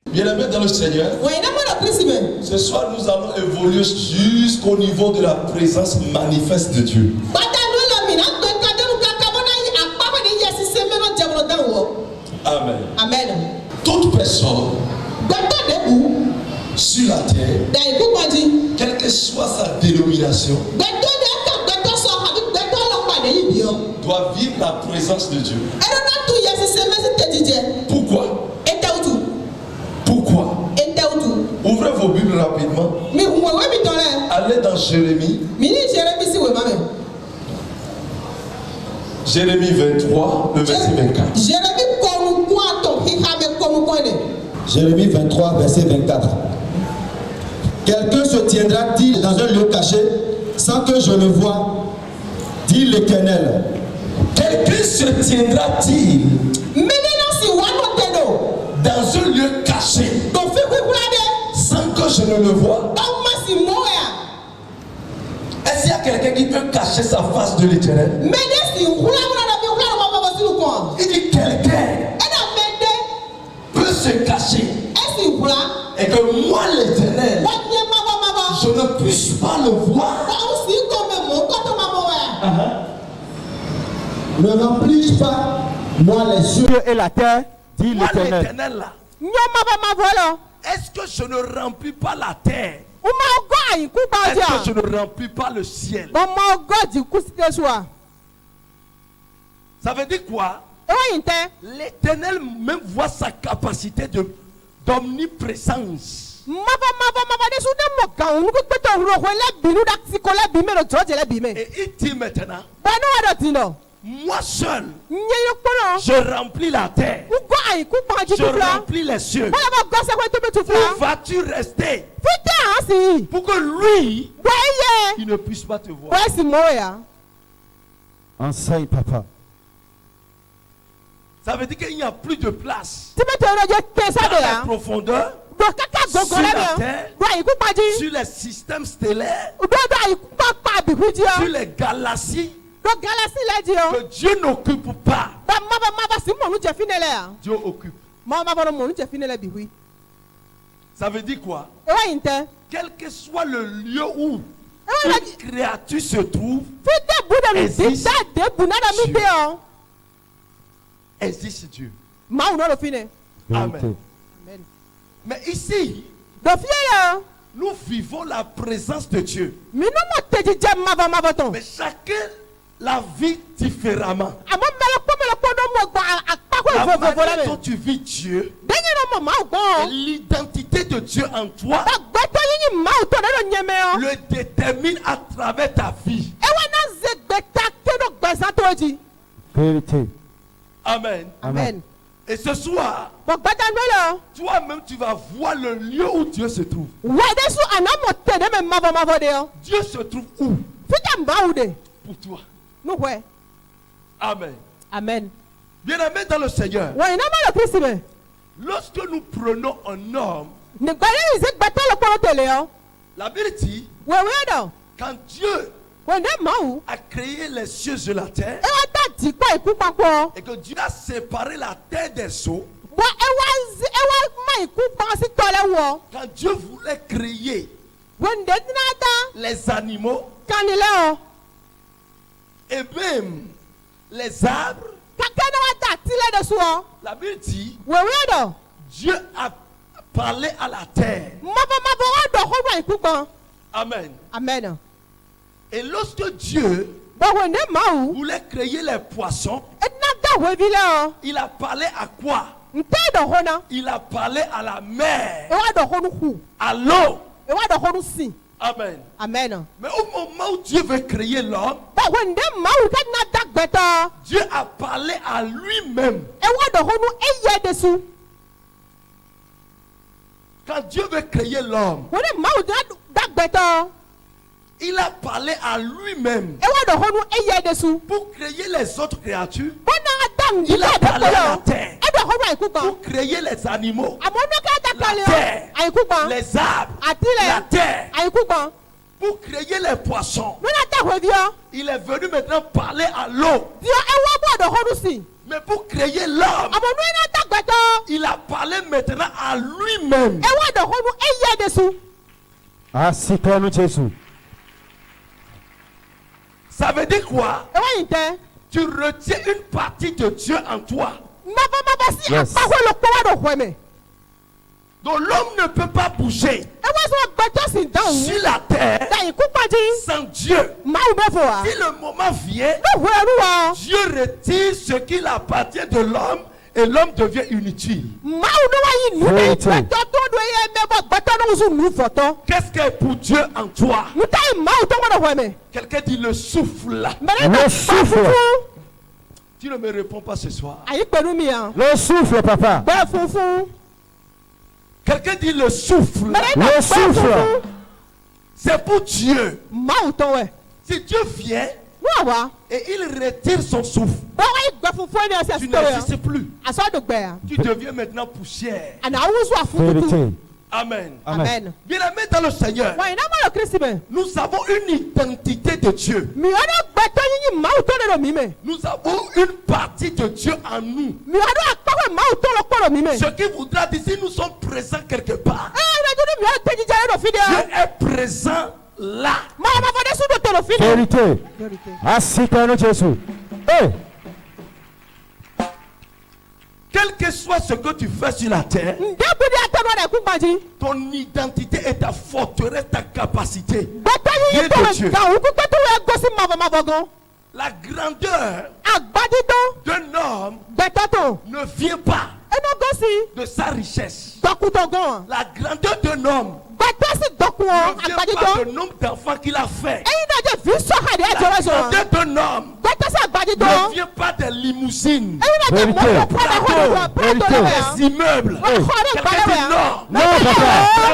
Bien-aimés dans le Seigneur, ce soir nous allons évoluer jusqu'au niveau de la présence manifeste de Dieu. Amen. Amen. Toute personne sur la terre, quelle que soit sa dénomination, doit vivre la présence de Dieu. Pourquoi? Pourquoi? Ouvrez vos Bibles rapidement. Allez dans Jérémie. Jérémie 23, le verset 24. Jérémie 23, verset 24. Quelqu'un se tiendra-t-il dans un lieu caché sans que je le voie, dit l'Éternel. Quelqu'un se tiendra-t-il dans un lieu caché sans que je ne le voie? Est-ce qu'il y a quelqu'un qui peut cacher sa face de l'Éternel? Il dit quelqu'un peut se cacher et que moi l'Éternel je ne puisse pas le voir. Ne remplis pas moi les cieux et la terre, dit Moi l'Éternel. l'Éternel là, est-ce que je ne remplis pas la terre? Est-ce que je ne remplis pas le ciel? Ça veut dire quoi? L'Éternel même voit sa capacité d'omniprésence. Et il dit maintenant, moi seul, je remplis la terre, je remplis les cieux. Où vas-tu rester pour que lui, il ne puisse pas te voir? Enseigne, papa. Ça veut dire qu'il n'y a plus de place dans la profondeur, sur la terre, sur les systèmes stellaires, sur les galaxies, que Dieu n'occupe pas. Dieu occupe. Ça veut dire quoi? Quel que soit le lieu où une créature se trouve, existe Dieu. Existe Dieu. Amen. Mais ici, nous vivons la présence de Dieu. Mais chacun la vit différemment. La manière dont tu vis Dieu, et l'identité de Dieu en toi, le détermine à travers ta vie. Vérité. Amen. Amen. Et ce soir, toi-même tu vas voir le lieu où Dieu se trouve. Dieu se trouve où? Pour toi. Amen. Amen. Bien-aimés dans le Seigneur, lorsque nous prenons un homme, la Bible dit, quand Dieu a créé les cieux et la terre, et que Dieu a séparé la terre des eaux, quand Dieu voulait créer les animaux et même les arbres, la Bible dit, Dieu a parlé à la terre. Amen. Amen. Et lorsque Dieu voulait créer les poissons, il a parlé à quoi? Il a parlé à la mer, à l'eau. Amen. Amen. Mais au moment où Dieu veut créer l'homme, Dieu a parlé à lui-même. Quand Dieu veut créer l'homme, il a parlé à lui-même. Pour créer les autres créatures, il a parlé à la terre. Pour créer les animaux, la terre, les arbres, la terre. Pour créer les poissons. Il est venu maintenant parler à l'eau. Mais pour créer l'homme, il a parlé maintenant à lui-même. Ça veut dire quoi? Tu retiens une partie de Dieu en toi. Yes. Donc l'homme ne peut pas bouger sur la terre sans Dieu. Si le moment vient, Dieu retire ce qu'il appartient de l'homme et l'homme devient inutile. Qu'est-ce qui est pour Dieu en toi? Quelqu'un dit le souffle. Le souffle. Tu ne me réponds pas ce soir. Le souffle, papa. Quelqu'un dit le souffle. Le souffle. C'est pour Dieu. Si Dieu vient et il retire son souffle, tu n'existes plus. Tu deviens maintenant poussière. Vérité. Amen. Amen. Bien-aimés dans le Seigneur, nous avons une identité de Dieu. Nous avons une partie de Dieu en nous. Ce qui voudra dire si nous sommes présents quelque part, Dieu est présent là. Vérité. Assis-toi, Jésus. Hey. Quel que soit ce que tu fais sur la terre, ton identité est ta forteresse, ta capacité. Dieu de Dieu. La grandeur d'un homme ne vient pas de sa richesse. La grandeur d'un homme ne vient pas du nombre d'enfants qu'il a fait. La grandeur d'un homme ne vient pas des limousines, des immeubles. Quelqu'un dit non. La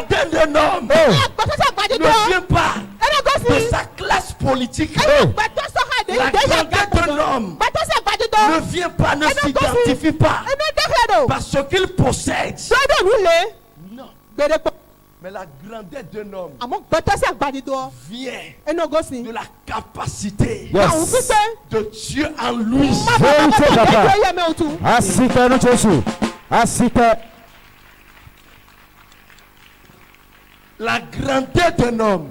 grandeur d'un homme ne vient pas de sa classe politique. La grandeur d'un homme ne vient pas, ne s'identifie pas par ce qu'il possède. Non. Mais la grandeur d'un homme vient de la capacité de Dieu en lui. Assis-toi, Jésus. Assis-toi. La grandeur d'un homme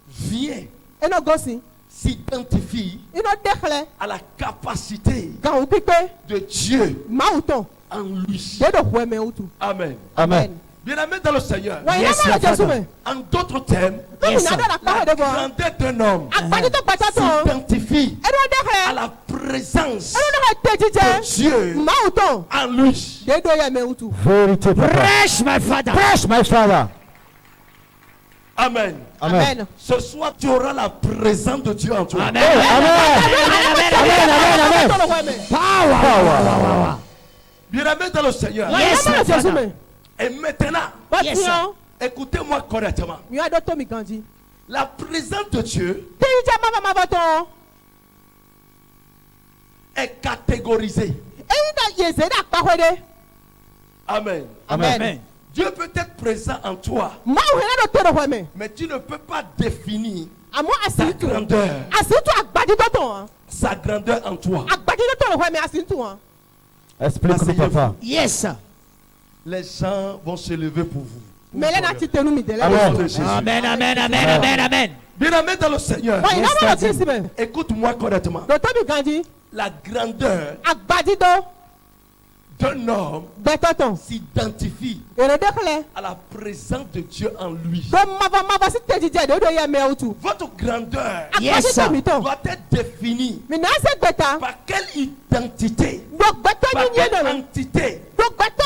vient, s'identifie à la capacité de Dieu en lui. Amen. Amen. Bien-aimé dans le Seigneur. En d'autres termes, la grandeur d'un homme s'identifie à la présence de Dieu en lui. Vérité, papa. Prêche, my father. Prêche, my father. Amen. Amen. Ce soir, tu auras la présence de Dieu en toi. Amen. Amen. Power. Bien-aimé dans le Seigneur. Yes, my father. Et maintenant, Yes, sir. écoutez-moi correctement. La présence de Dieu est catégorisée. Amen. Amen. Dieu peut être présent en toi, mais tu ne peux pas définir sa grandeur. Sa grandeur en toi. Explique-nous, papa. Yes, sir. Les gens vont se lever pour vous. Amen, amen, amen, amen, amen. Bien-aimé dans le Seigneur, écoute-moi correctement. La grandeur d'un homme s'identifie à la présence de Dieu en lui. Votre grandeur Yes, sir. doit être définie par quelle identité, par quelle entité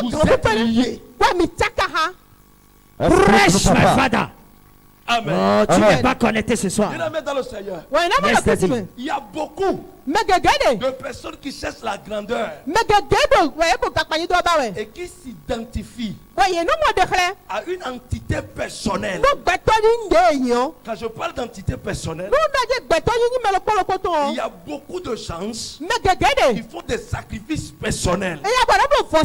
vous êtes liés. Prêche, Explique-nous, my papa. father. Amen. Oh, tu Amen. n'es pas connecté ce soir. Bien-aimé dans le Seigneur, Yes, daddy. il y a beaucoup de personnes qui cherchent la grandeur et qui s'identifient à une entité personnelle. Quand je parle d'entité personnelle, il y a beaucoup de chances qui font des sacrifices personnels pour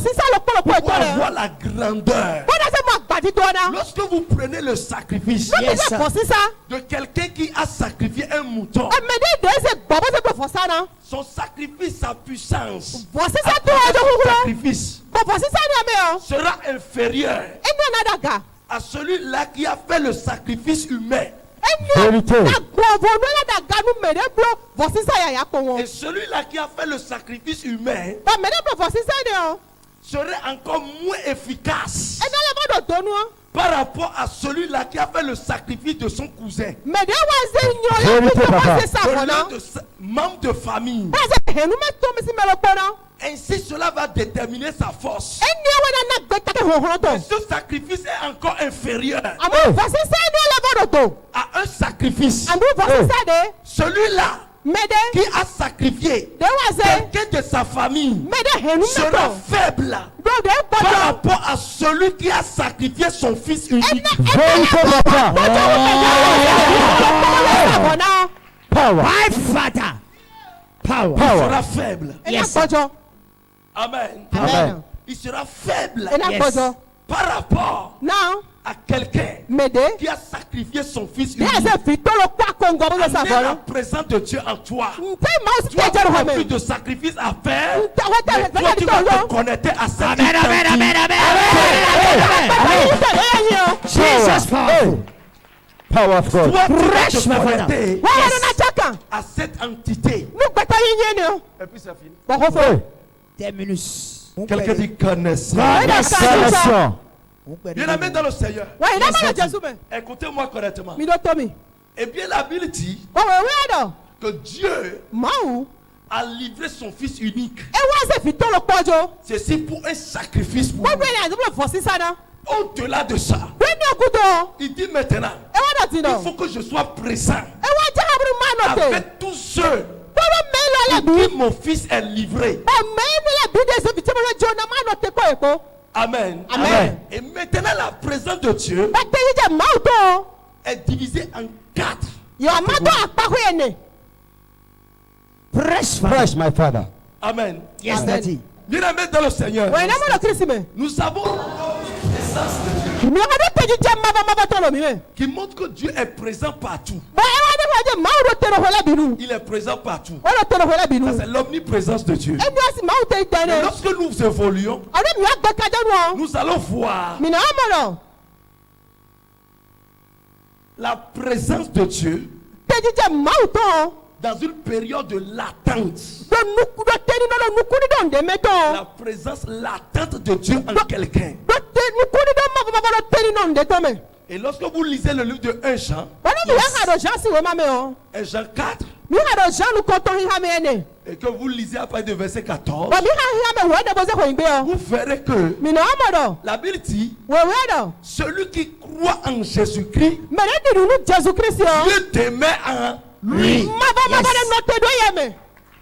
avoir la grandeur. Lorsque vous prenez le sacrifice de quelqu'un qui a sacrifié un mouton, son sacrifice, sa puissance, son sacrifice sera inférieur à celui-là qui a fait le sacrifice humain. Et celui-là qui a fait le sacrifice humain serait encore moins efficace par rapport à celui-là qui a fait le sacrifice de son cousin, membre de famille. Ainsi, cela va déterminer sa force. Et ce sacrifice est encore inférieur à un sacrifice. Celui-là qui a sacrifié quelqu'un de sa famille sera faible par rapport à celui qui a sacrifié son fils unique. My father. Power. Il sera faible. Yes. Amen. Amen. Il sera faible Yes. par rapport à quelqu'un qui a sacrifié son fils unique. Amène la présence de Dieu en toi. Tu as plus de sacrifice à faire. Mais toi, tu vas te connecter à cette Amen. Amen. Amen. Amen. Jesus power. Power of God. Toi, tu vas Fresh, te my connecter father. à cette entité. Et puis c'est fini. 10 minutes. Quelqu'un dit connaissance. Salvation. Bien aimé dans le Seigneur. Écoutez-moi correctement. Et bien la Bible dit que Dieu a livré son fils unique. Ceci pour un sacrifice pour nous. Au-delà de ça, il dit maintenant, il faut que je sois présent avec tous ceux pour qui mon fils est livré. Amen. Amen. Et maintenant la présence de Dieu est divisée en 4. Fresh, my father. Amen. Yes, Amen. Daddy. Bien aimé dans le Seigneur, nous avons qui montre que Dieu est présent partout. Il est présent partout. Ça, c'est l'omniprésence de Dieu. Mais lorsque nous évoluons, nous allons voir la présence de Dieu dans une période de latente. La présence latente de Dieu en quelqu'un. Et lorsque vous lisez le livre de 1 Jean, 1 Jean 4, et que vous lisez à partir de verset 14, vous verrez que la Bible dit, celui qui croit en Jésus-Christ, Dieu demeure en lui.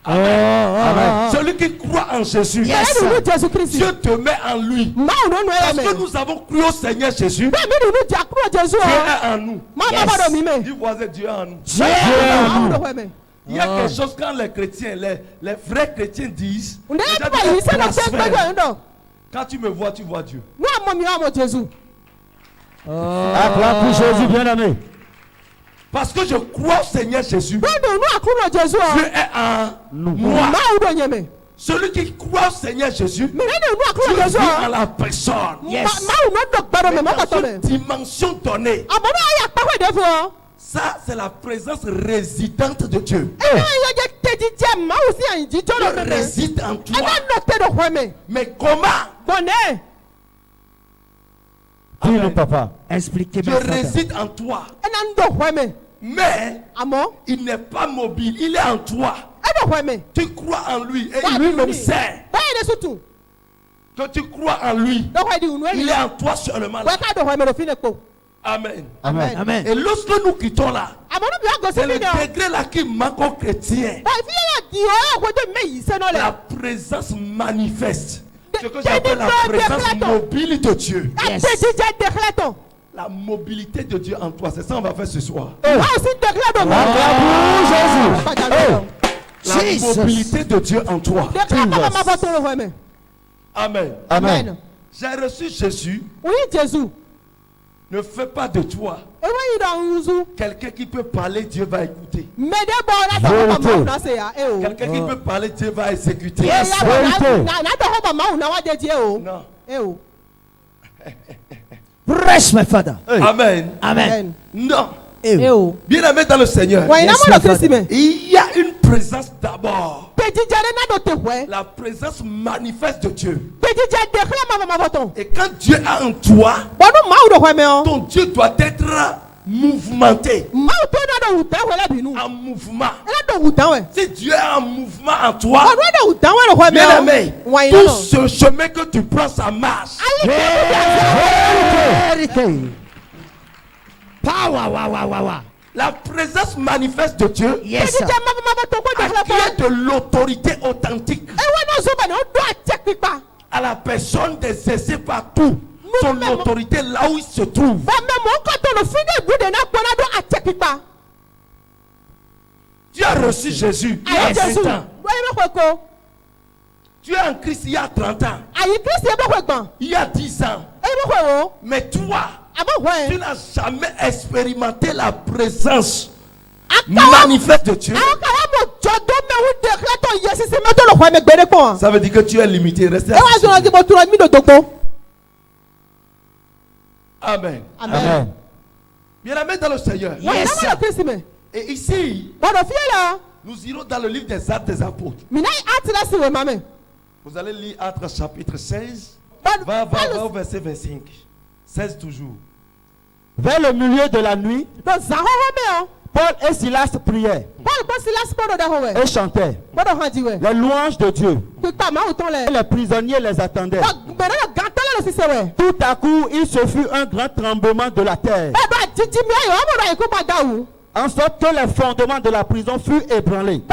Amen. Celui qui croit en Jésus, Dieu te met en lui. Parce que nous avons cru au Seigneur Jésus, Dieu est en nous. Dis voisin, Dieu est en nous. Il y a quelque chose quand les chrétiens, les vrais chrétiens disent, quand tu me vois, tu vois Dieu. Acclame pour Jésus, bien-aimé. Parce que je crois au Seigneur Jésus, Dieu est en moi. Celui qui croit au Seigneur Jésus, Dieu vit en la personne. Yes. Mais dans cette dimension donnée, ça c'est la présence résidente de Dieu. Dieu réside en toi. Mais comment? Dis-le, papa. Expliquez-moi. Dieu réside en toi. Mais il n'est pas mobile, il est en toi. Tu crois en lui et lui-même sait que tu crois en lui. Il est en toi seulement là. Amen. Amen. Amen. Et lorsque nous quittons là, c'est le degré là qui manque aux chrétiens. La présence manifeste. Ce que j'appelle la présence mobile de Dieu. Yes. La mobilité de Dieu en toi. C'est ça qu'on va faire ce soir. La mobilité de Dieu en toi. Amen. Amen. J'ai reçu Jésus. Oui, Jésus. Ne fais pas de toi quelqu'un qui peut parler, Dieu va écouter. Quelqu'un qui peut parler, Dieu va exécuter. Non. Press, my father. Amen. Amen. Non. Bien aimé dans le Seigneur. Il y a une présence d'abord. La présence manifeste de Dieu. Et quand Dieu est en toi, ton Dieu doit être mouvementé. En mouvement. Si Dieu est en mouvement en toi, bien aimé, tout ce chemin que tu prends, ça marche. La présence manifeste de Dieu acquiert de l'autorité authentique à la personne d'exercer partout son autorité là où il se trouve. Tu as reçu Jésus il y a 20 ans. Tu es en Christ il y a 30 ans. Il y a 10 ans. Mais toi, tu n'as jamais expérimenté la présence manifeste de Dieu. Ça veut dire que tu es limité. Restez assis. Amen. Amen. Bien aimé dans le Seigneur. Yes. Et ici, nous irons dans le livre des Actes des Apôtres. Vous allez lire Actes chapitre 16. Va au verset 25. 16 toujours. Vers le milieu de la nuit, Paul et Silas priaient et chantaient les louanges de Dieu. Et les prisonniers les attendaient. Tout à coup, il se fut un grand tremblement de la terre, en sorte que les fondements de la prison furent ébranlés.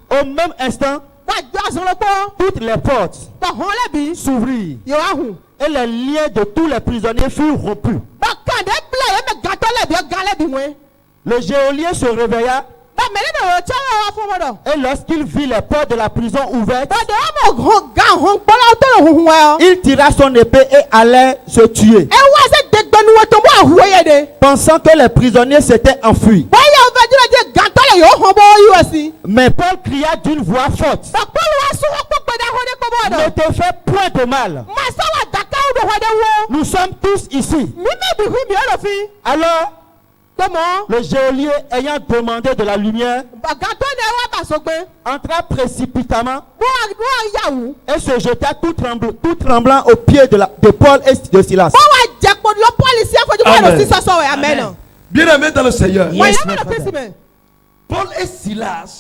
Au même instant, toutes les portes s'ouvrirent et les liens de tous les prisonniers furent rompus. Le geôlier se réveilla et lorsqu'il vit les portes de la prison ouvertes, il tira son épée et allait se tuer, pensant que les prisonniers s'étaient enfuis. Mais Paul cria d'une voix forte: ne te fais point de mal. Nous sommes tous ici. Alors, le geôlier, ayant demandé de la lumière, entra précipitamment et se jeta tout tremblant aux pieds de Paul et de Silas. Amen. Bien aimé dans le Seigneur. Yes, Paul et Silas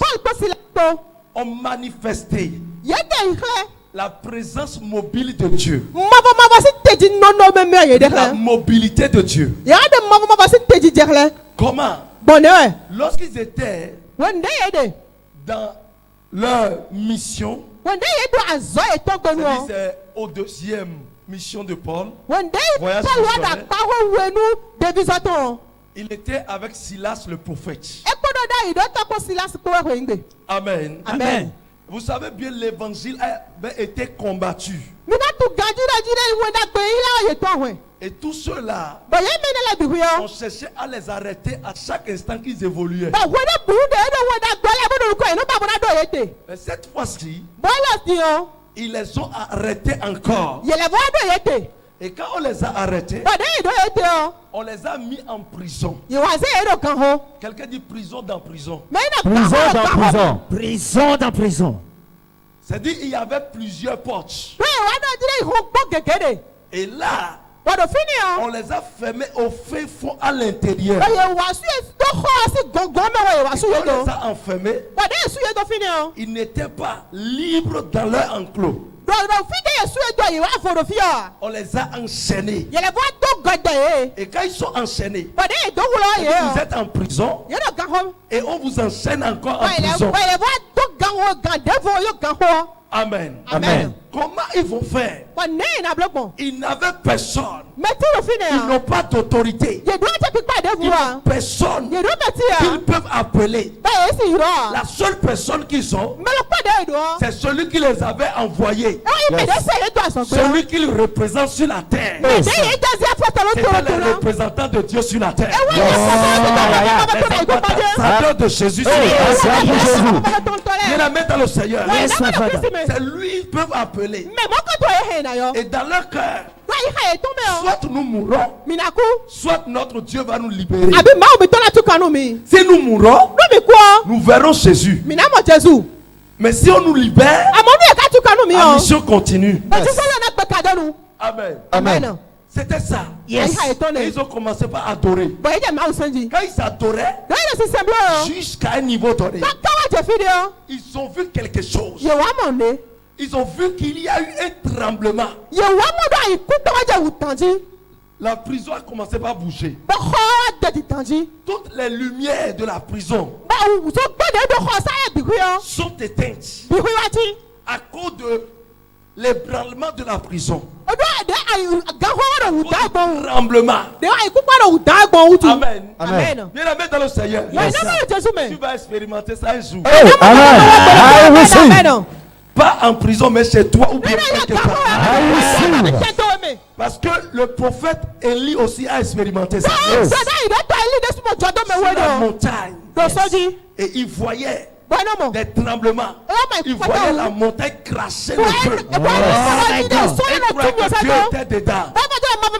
ont manifesté la présence mobile de Dieu. La mobilité de Dieu. Comment? Lorsqu'ils étaient dans leur mission, c'est au deuxième mission de Paul, voyage missionnaire, il était avec Silas le prophète. Amen. Amen. Vous savez bien, l'évangile avait été combattu. Et tous ceux-là, on cherchait à les arrêter à chaque instant qu'ils évoluaient. Mais cette fois-ci, ils les ont arrêtés encore. Et quand on les a arrêtés, on les a mis en prison. Quelqu'un dit prison dans prison. Prison dans prison. Prison dans prison. C'est-à-dire qu'il y avait plusieurs portes. Et là, on les a fermés au fin fond à l'intérieur. On les a enfermés. Ils n'étaient pas libres dans leur enclos. On les a enchaînés. Et quand ils sont enchaînés, vous êtes en prison, Et on vous enchaîne encore en prison. Amen. Amen. Comment ils vont faire? Ils n'avaient personne. Ils n'ont pas d'autorité. Ils n'ont personne qu'ils peuvent appeler. La seule personne qu'ils ont, c'est celui qui les avait envoyés. Celui qui les représente sur la terre. C'est le représentant de Dieu sur la terre. Les ambassadeurs de Jésus sur la terre. Il la met dans le Seigneur. C'est lui qu'ils peuvent appeler. Et dans leur cœur, soit nous mourrons, soit notre Dieu va nous libérer. Si nous mourrons, nous verrons Jésus. Mais si on nous libère, la mission continue. Amen. Amen. C'était ça. Yes. Et ils ont commencé par adorer. Quand ils adoraient, jusqu'à un niveau donné, ils ont vu quelque chose. Ils ont vu qu'il y a eu un tremblement. La prison a commencé par bouger. Toutes les lumières de la prison sont éteintes à cause de l'ébranlement de la prison. Tremblement. Amen. Amen. Viens la mettre dans le Seigneur. Yes. Tu vas expérimenter ça un jour. Hey, amen. Pas en prison, mais chez toi ou bien quelque part. Parce que le prophète Élie aussi a expérimenté ça. Sur la montagne. Et il voyait des tremblements. Il voyait la montagne cracher le feu. Il croyait que Dieu était dedans.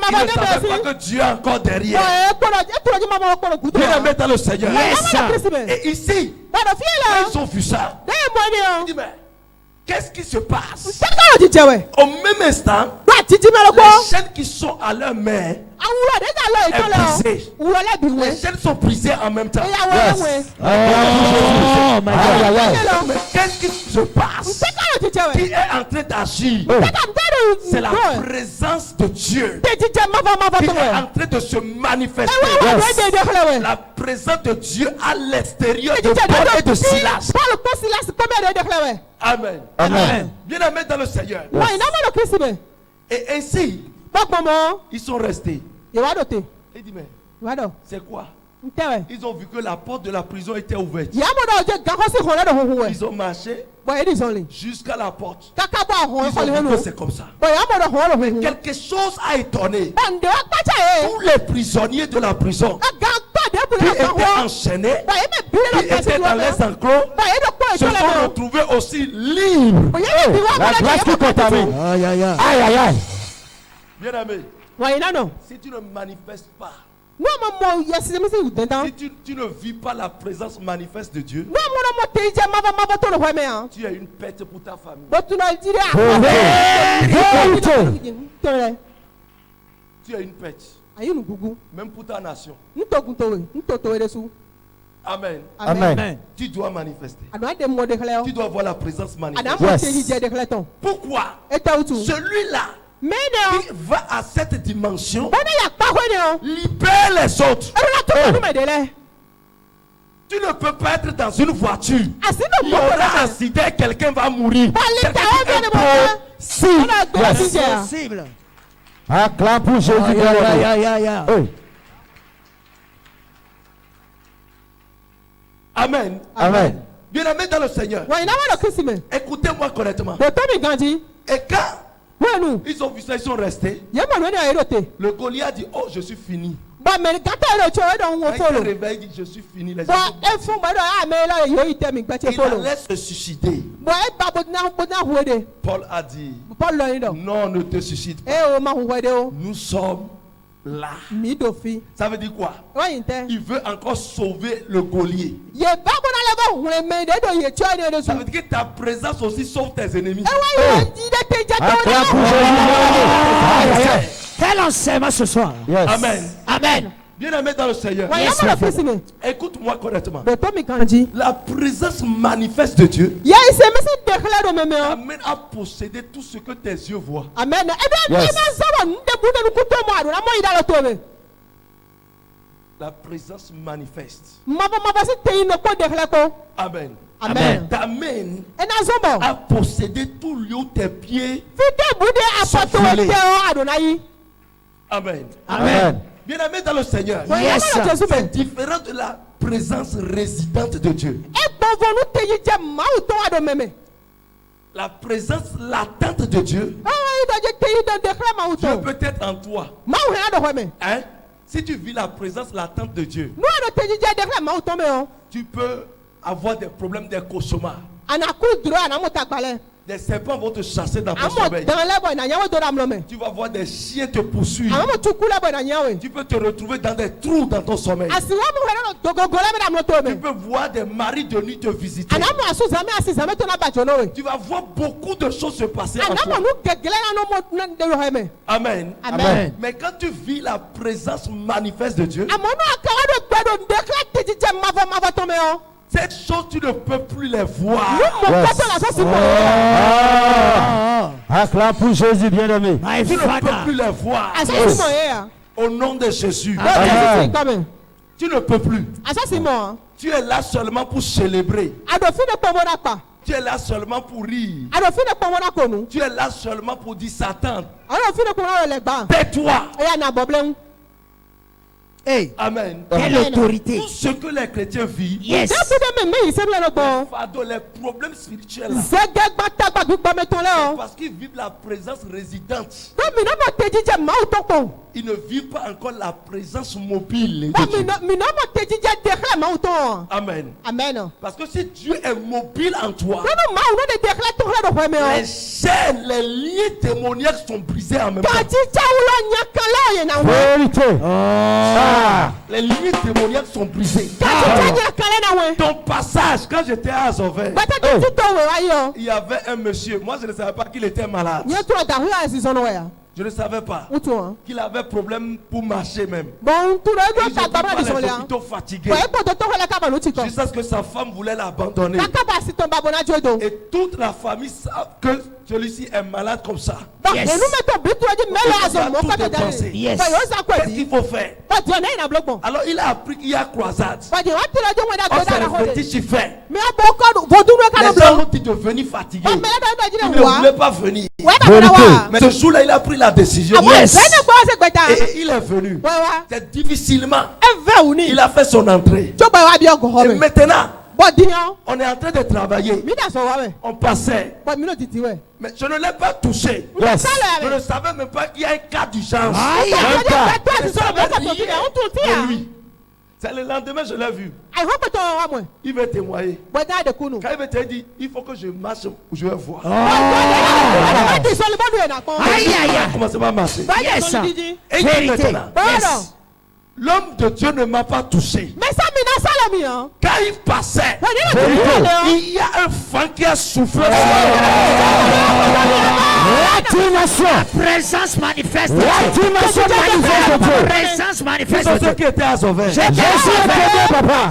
Il ne savait pas que Dieu est encore derrière. Dieu la met dans le Seigneur. Et ici, quand ils ont vu ça, ils disent, mais qu'est-ce qui se passe? Au même instant, les chaînes qui sont à leur main est brisée. Les chaînes sont brisées en même temps. Mais qu'est-ce qui se passe? Qui est en train d'agir? C'est la présence de Dieu qui est en train de se manifester. La présence de Dieu à l'extérieur de Paul et de Silas. Amen. Amen. Bien aimé dans le Seigneur. Et ainsi, ils sont restés. Il dit, mais c'est quoi? Ils ont vu que la porte de la prison était ouverte. Ils ont marché jusqu'à la porte. Ils ont vu que c'est comme ça. Mais quelque chose a étonné. Tous les prisonniers de la prison qui étaient enchaînés, qui étaient dans les enclos, se sont retrouvés aussi libres. La grâce qui contamine. Aïe, aïe, aïe. Aïe, aïe, aïe. Bien aimé, si tu ne manifestes pas, si tu ne vis pas la présence manifeste de Dieu, tu as une perte pour ta famille. Tu as une perte. Même pour ta nation. Amen. Amen. Tu dois manifester. Tu dois voir la présence manifeste. Pourquoi? Celui-là qui va à cette dimension libère les autres. Tu ne peux pas être dans une voiture. Il y aura un accident, quelqu'un va mourir. Possible. Acclame pour Jésus. Amen. Amen. Bien aimé dans le Seigneur. Écoutez-moi correctement. Et quand ils ont vu ça, ils sont restés. Le Goliath dit, oh, je suis fini. Quand il se réveille, il dit, je suis fini. Les il allait se suicider. Paul a dit, non, ne te suicide pas. Nous sommes là. Ça veut dire quoi? Il veut encore sauver le Goliath. Ça veut dire que ta présence aussi sauve tes ennemis. Quel enseignement ce soir. Yes. Amen. Amen. Bien aimé dans le Seigneur. Écoute-moi correctement. La présence manifeste de Dieu amène à posséder tout ce que tes yeux voient. Amen. Yes. La présence manifeste. Amen. Amen. Ta main a possédé tout lieu où tes pieds sont foulés. Amen. Amen. Bien-aimé dans le Seigneur. Yes. C'est différent de la présence résidente de Dieu. La présence latente de Dieu. Dieu peut être en toi. Hein? Si tu vis la présence latente de Dieu, tu peux avoir des problèmes, des cauchemars. Des serpents vont te chasser dans ton sommeil. Tu vas voir des chiens te poursuivre. Tu peux te retrouver dans des trous dans ton sommeil. Tu peux voir des maris de nuit te visiter. Tu vas voir beaucoup de choses se passer en toi. Amen. Amen. Mais quand tu vis la présence manifeste de Dieu, cette chose, tu ne peux plus les voir. Acclame pour Jésus bien-aimé. Tu ne peux plus les voir. Au nom de Jésus. Tu ne peux plus. Tu es là seulement pour célébrer. Tu es là seulement pour rire. Tu es là seulement pour dire Satan, tais-toi. Hey. Amen. Quelle autorité. Tout ce que les chrétiens vivent, Yes. les fardeaux, les problèmes spirituels, parce qu'ils vivent la présence résidente. Ils ne vivent pas encore la présence mobile de Dieu. Amen. Parce que si Dieu est mobile en toi, les chaînes, les liens démoniaques sont brisés en même temps. Vérité. Les liens démoniaques sont brisés. Ton passage, quand j'étais à Azoven, il y avait un monsieur, moi je ne savais pas qu'il était malade. Je ne savais pas qu'il avait problème pour marcher même. Ils étaient les hôpitaux fatigués. Jusqu'à ce que sa femme voulait l'abandonner. Et toute la famille sait que celui-ci est malade comme ça. Yes. Yes. Qu'est-ce qu'il faut faire? Alors il a appris qu'il y a croisade. On s'est réfléchi sur faire. Les gens ont dit de venir fatigués. Ils ne voulaient pas venir. Mais ce jour-là, il a pris la décision. Yes. Et il est venu. C'est difficilement. Il a fait son entrée. Et maintenant, on est en train de travailler. On passait. Mais je ne l'ai pas touché. Yes. Je ne savais même pas qu'il y a un cas d'urgence. C'est le lendemain, je l'ai vu. Il veut témoigner. Quand il veut te dire, il faut que je marche ou je vais voir. Comment ça va marcher? Yes. Et il dit maintenant, l'homme de Dieu ne m'a pas touché. Quand il passait, il y a un fan qui a soufflé. La présence manifeste. Présence manifeste. C'est ceux qui étaient à Azoven.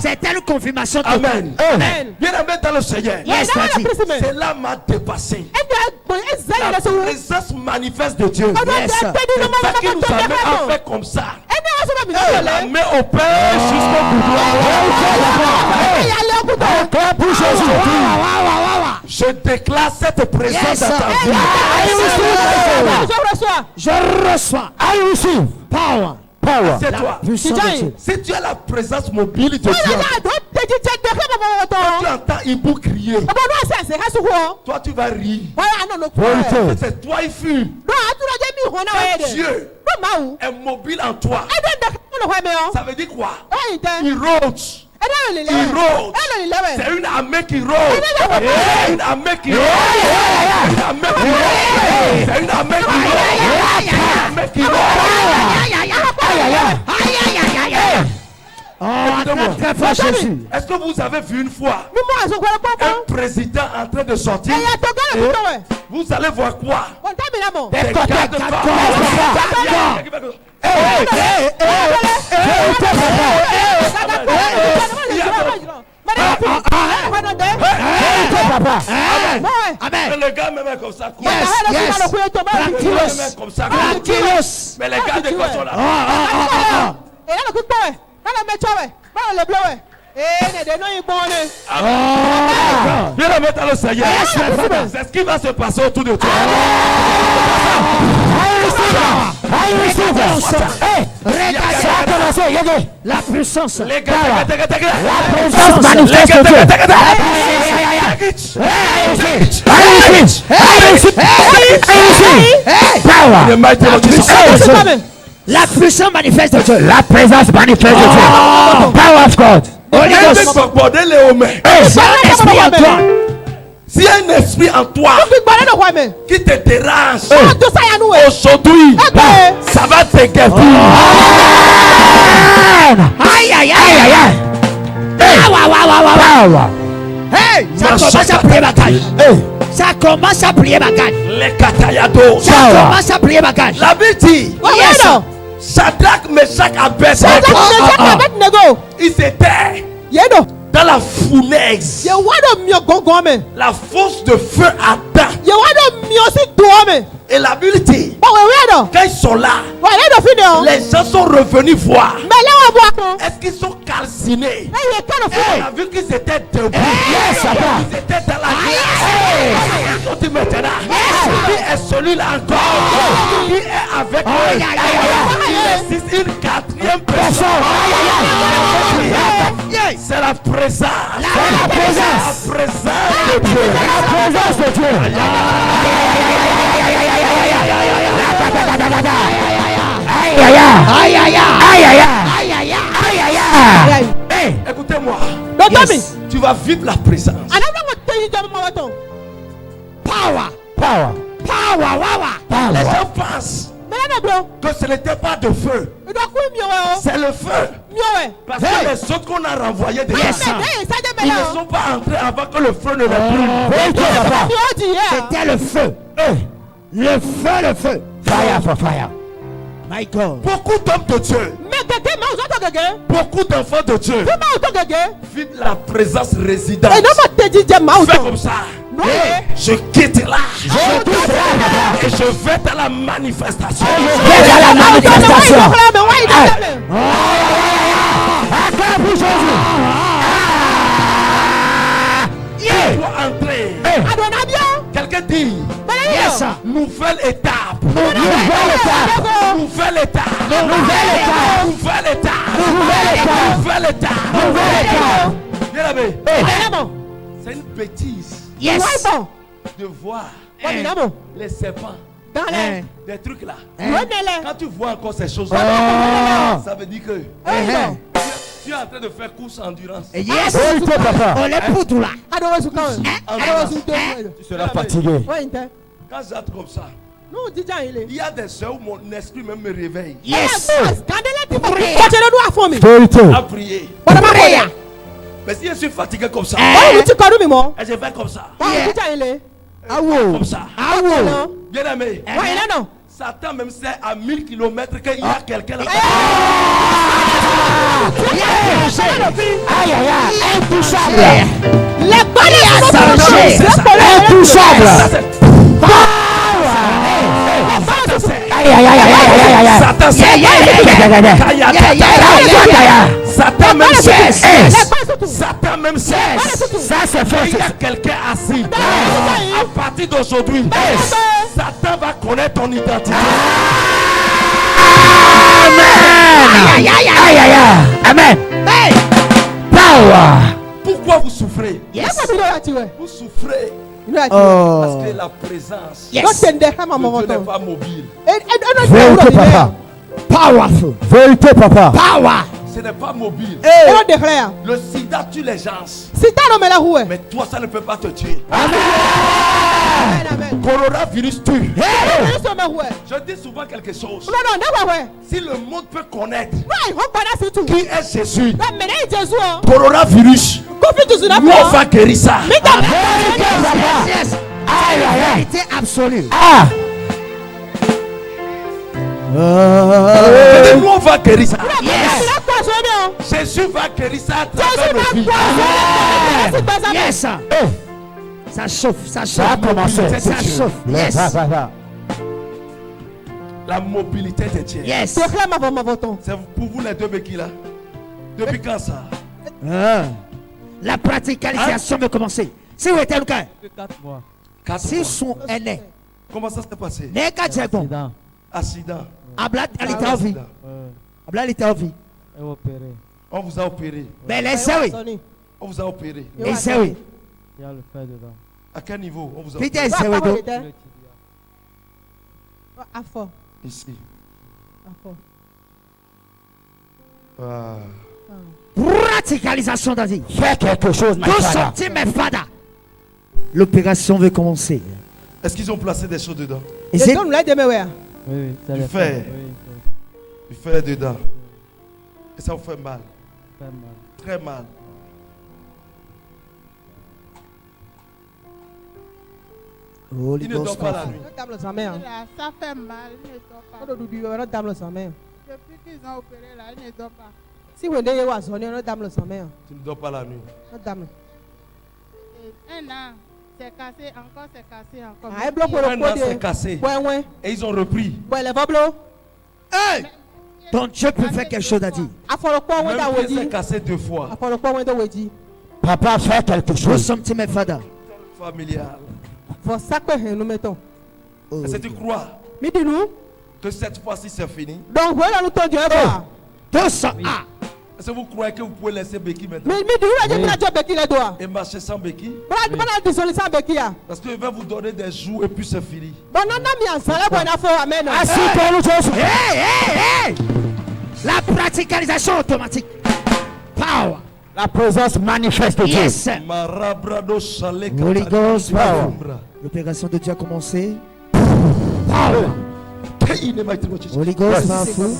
C'est une confirmation. Amen. Bien aimé dans le Seigneur. Cela m'a dépassé. La présence manifeste de Dieu. C'est ça qui nous amène à faire comme ça. La main au Père jusqu'au bout. Je déclare cette présence dans ta vie. Je reçois. I receive Power. power. C'est toi. Si tu as la présence mobile de Dieu, quand tu entends Ibou crier, toi tu vas rire. C'est toi il fut. Dieu est mobile en toi. Ça veut dire quoi? Il rôde. Il rôde. C'est une armée qui rôde. C'est une armée qui rôde. C'est une armée qui rôde. C'est une armée qui rôde. Est-ce que vous avez vu une fois un président en train de sortir? Vous allez voir quoi? Des gardes les gars me mettent comme ça. Mais les gars de quoi sont là? Viens la mettre dans le Seigneur. C'est ce qui va se passer autour de toi. La puissance. La puissance manifeste de Dieu. La puissance manifeste de Dieu. La présence manifeste de Dieu. Power of God. S'il y a un esprit en toi qui te dérange aujourd'hui, ça va te guérir. Aïe aïe aïe aïe. Hey, ça commence à prier bagage. Ça commence à prier bagage. Les katayado. Ça commence à prier bagage. La Bible dit, Shadrach, Meshach, Abednego, ils étaient dans la fournaise. La force de feu attend. Et la Bible dit, quand ils sont là, les gens sont revenus voir. Est-ce qu'ils sont calcinés? Et on a vu qu'ils étaient debout. Ils étaient dans la glace. Ils sont dit maintenant, qui est celui-là encore qui est avec eux? Il existe une quatrième personne. C'est la présence. La présence de Dieu. La présence de Dieu. Écoutez-moi. Tu vas vivre la présence. Power. Les gens pensent que ce n'était pas de feu. C'est le feu. Parce que les autres qu'on a renvoyés déjà, ils ne sont pas entrés avant que le feu ne les brûle. C'était le feu. Le feu. Fire for fire. My God. Beaucoup d'hommes de Dieu, beaucoup d'enfants de Dieu vivent la présence résidente. Fais comme ça. Je quitte là. Et je vais dans la manifestation. Pour entrer. Quelqu'un dit nouvelle étape. Nouvelle étape. C'est une bêtise de voir les serpents des trucs là. Quand tu vois encore ces choses là, ça veut dire que tu es en train de faire course endurance. On les poutre là. Tu seras fatigué. Quand j'entre comme ça, il y a des heures où mon esprit même me réveille. À prier. Mais si je suis fatigué comme ça, et je vais comme ça. Comme ça. Bien aimé. Satan même sait à 1000 km qu'il y a quelqu'un là. Intouchable. Les balais à changer. Intouchable. Satan même cesse. Satan même cesse. Ça c'est fait. Il y a quelqu'un assis. À partir d'aujourd'hui, Satan va connaître ton identité. Amen. Power. Pourquoi vous souffrez? Vous souffrez. Parce que la présence de Dieu n'est pas mobile. Vérité, papa. Powerful. Vérité, papa. Power. Ce n'est pas mobile. Le sida tue les gens. Mais toi, ça ne peut pas te tuer. Amen. Coronavirus tue. Je dis souvent quelque chose. Si le monde peut connaître qui est Jésus, coronavirus, nous on va guérir ça. Vérité absolue. Nous on va guérir ça. Jésus va guérir ça à travers nos vies. Yes. Ça chauffe, ça chauffe. Ça a commencé. Ça chauffe. Yes. La mobilité de Dieu. Yes. C'est pour vous les deux béquilles là. Depuis quand ça? La praticalisation veut commencer. Si vous êtes le cas, 4 mois. si son aîné, comment ça s'est passé? Accident. Abla, elle était en vie. Abla, elle était en vie. On vous a opéré. Mais laissez, oui. On vous a opéré. Laissez, oui. Il y a le fer dedans. À quel niveau on vous a opéré? À fort. Ici. À fort. Praticalisation dans vie. Fais quelque chose, ma fada. L'opération veut commencer. Est-ce qu'ils ont placé des choses dedans? Oui, du fer. Du fer dedans. Et ça vous fait mal. Très mal. Il ne dort pas la nuit. Ça fait mal, il ne dort pas. Depuis qu'ils ont opéré là, il ne dort pas. Si vous n'avez pas sonné, on a dame le sommeil. Tu ne dors pas la nuit. Un an, c'est cassé, encore c'est cassé, encore. Un an, c'est cassé. Et ils ont repris. Hey! Ton Dieu peut faire quelque chose à dire. Même si c'est cassé 2 fois. Papa fait quelque chose. Familial. Est-ce que tu crois que cette fois-ci c'est fini? Donc voilà, nous t'endions. 200. Est-ce que vous croyez que vous pouvez laisser béquille maintenant? Et marcher sans béquille? Parce que je vais vous donner des jours et puis c'est fini. Hey! La praticalisation automatique. Power. La présence manifeste de Dieu. Yes. Holy Ghost power. L'opération de Dieu a commencé. Power. Holy Ghost power.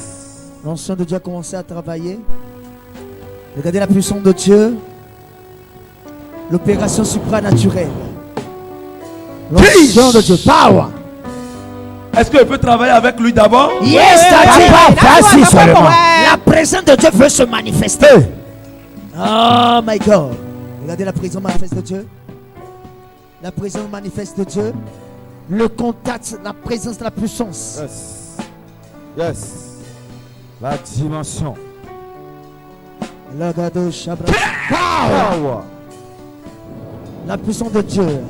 L'onction de Dieu a commencé à travailler. Regardez la puissance de Dieu. L'opération supranaturelle. L'onction de Dieu. Power. Est-ce que je peux travailler avec lui d'abord? Yes, vas-y seulement. La présence de Dieu veut se manifester. Oh my God. Regardez la présence manifeste de Dieu. La présence manifeste de Dieu. Le contact, la présence de la puissance. Yes. La dimension. Power. La puissance de Dieu.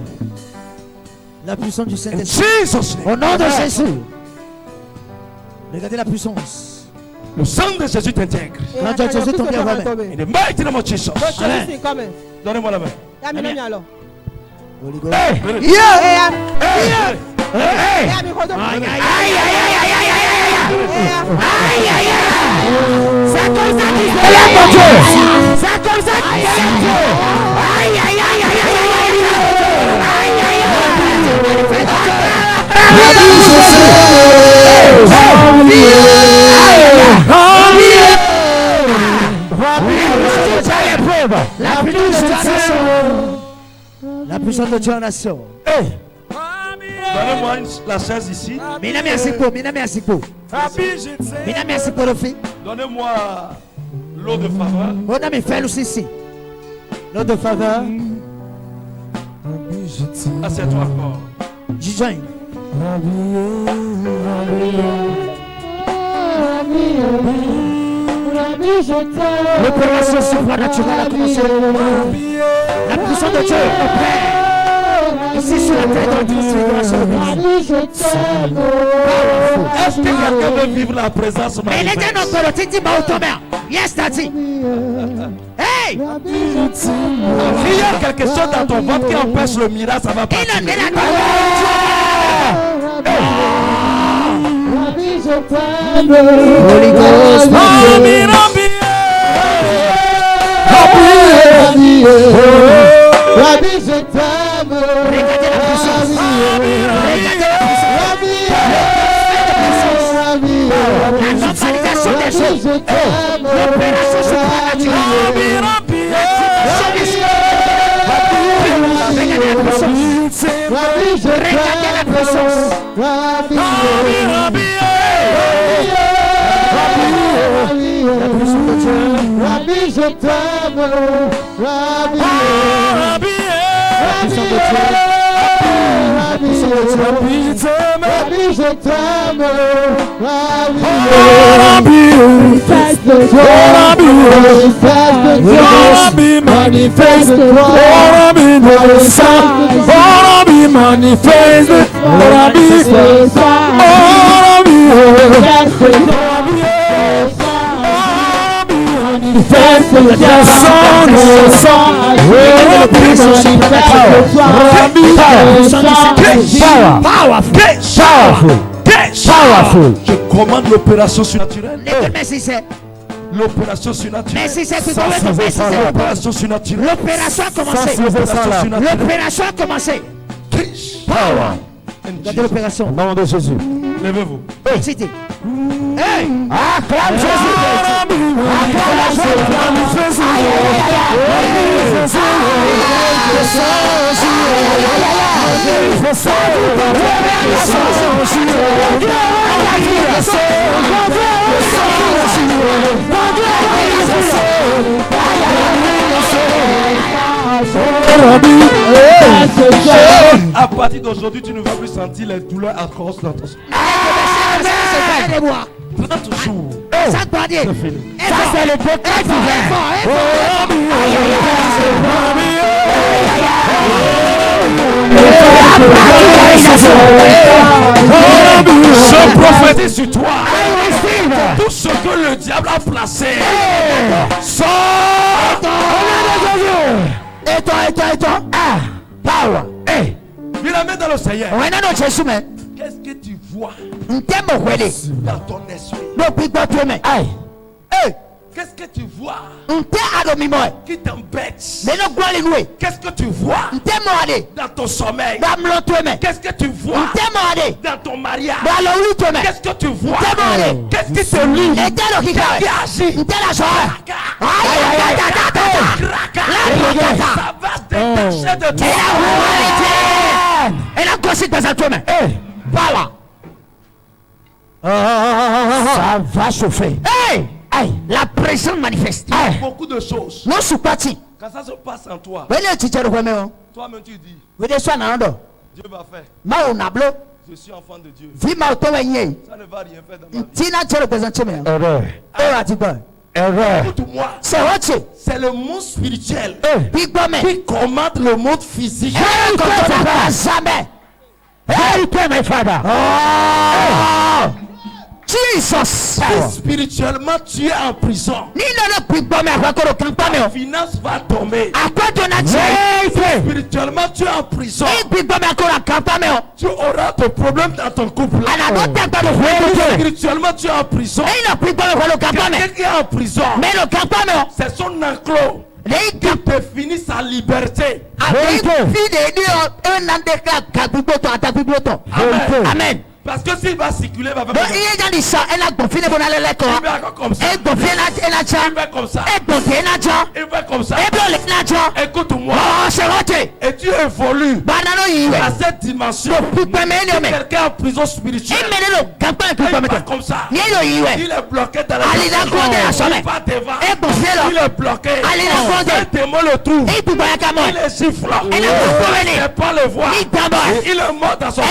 La puissance du Saint-Esprit. Au nom de Jésus. Regardez la puissance. Le sang de Jésus t'intègre. Quand Jésus tombe bien, in the mighty name of Jesus. Donnez-moi la main. Holy Ghost. Yeah. C'est comme ça qu'il fait. C'est comme ça qu'il fait. La puissance de Dieu en nation. Donnez-moi la chaise ici. Donnez-moi l'eau de faveur. L'eau de faveur. Assieds-toi encore. L'opération supranaturelle a commencé. La puissance de Dieu opère ici sur la terre de la transfiguration. Est-ce que quelqu'un veut vivre la présence manifeste? Yes, daddy. Hey! S'il y a quelque chose dans ton ventre qui empêche le miracle, ça va partir. Holy Ghost, Rabbi, je t'aime. Regardez la puissance. La normalisation des choses. L'opération supranaturelle. Regardez la puissance. Rabbi, je t'aime. Rabbi, je t'aime. Rabbi, je Je commande l'opération surnaturelle. L'opération surnaturelle. L'opération surnaturelle. L'opération a commencé. L'opération a commencé. Power. Regardez l'opération. Au nom de Jésus. Levez-vous. Excité. Hey! Acclame Jésus! Acclame Jésus! À partir d'aujourd'hui, tu ne vas plus sentir les douleurs atroces dans ton sang. Prends toujours. Ça c'est le décret Je prophétise sur toi. Tout ce que le diable a placé. Sors. Et toi. Power. Il la met dans le Seigneur. Qu'est-ce que tu vois dans ton esprit? Qu'est-ce que tu vois qui t'embête? Qu'est-ce que tu vois dans ton sommeil? Qu'est-ce que tu vois dans ton mariage? Qu'est-ce que tu vois? Qu'est-ce qui te lie? Qui agit? Ça va se détacher de toi. Elle a gossé dans un tournée. Voilà. Ça va chauffer. La pression manifeste. Beaucoup de choses. Non, je suis parti. Quand ça se passe en toi, toi-même tu dis, Dieu va faire. Je suis enfant de Dieu. Ça ne va rien faire dans ma vie. Écoute-moi. C'est le monde spirituel qui commande le monde physique. Jamais. Jesus. Spirituellement, tu es en prison. Ta finance va tomber. Spirituellement, tu es en prison. Tu auras des problèmes dans ton couple. Spirituellement, tu es en prison. Quelqu'un qui est en prison, c'est son enclos qui définit sa liberté. Amen. Parce que s'il va circuler, il va faire comme ça. Il va comme ça. Écoute-moi. Et tu évolues à cette dimension. Quelqu'un en prison spirituelle. Il va comme ça. Il est bloqué dans la prison. Il va devant. Il est bloqué. Un démon le trouve. Il est sifflant. Il ne peut pas le voir. Il est mort dans son corps.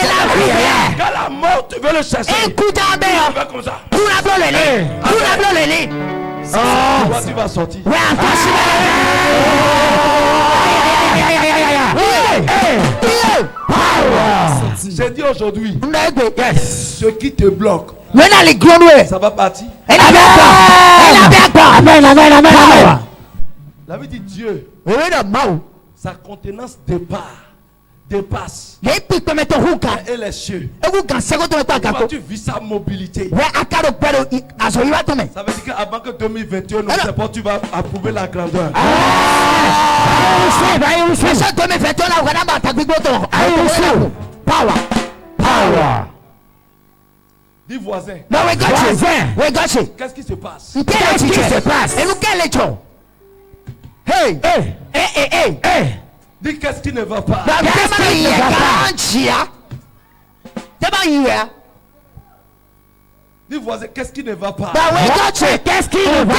Quand la mort, tu veux le chercher. Il va comme ça. Toi, tu vas sortir. J'ai dit aujourd'hui, ce qui te bloque, ça va partir. La vie dit Dieu, sa contenance dépasse et les cieux. Quand tu vis sa mobilité, ça veut dire qu'avant que 2021 ne sais pas, tu vas approuver la grandeur. Power. Dis voisin. Qu'est-ce qui se passe? Dis qu'est-ce qui ne va pas? Dis voisin, qu'est-ce qui ne va pas? Qu'est-ce qui ne va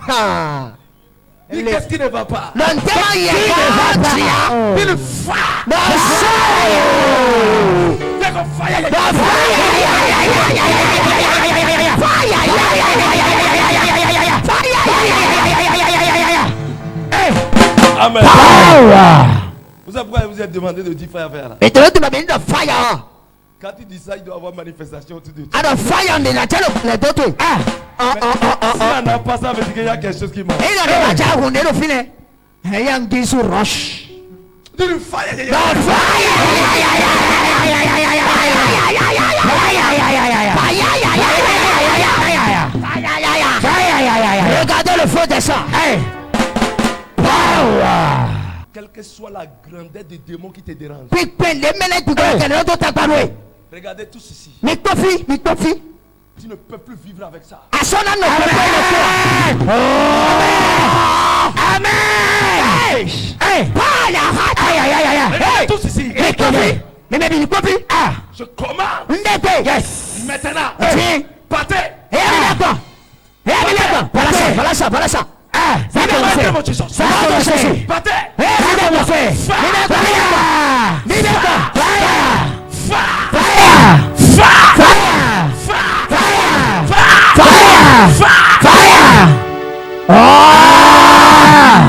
pas? Qu'est-ce qui ne va pas? Le Amen. Vous savez pourquoi vous êtes demandé de dire fire là? Et tu veux demander de fire. Quand tu dis ça, il doit y avoir manifestation autour de toi. Alors fire on est là, les d'autres. Si on n'a pas ça, ça veut dire qu'il y a quelque chose qui manque. Et il a déjà roulé le filet. Et il y a un guise sur roche. Dis le fire. Regardez le feu descend. Quelle que soit la grandeur des démons qui te dérangent. Regardez tout ceci. Tu ne peux plus vivre avec ça. Amen. Regardez tout ceci. Je commande. Maintenant. Partez. Voilà ça.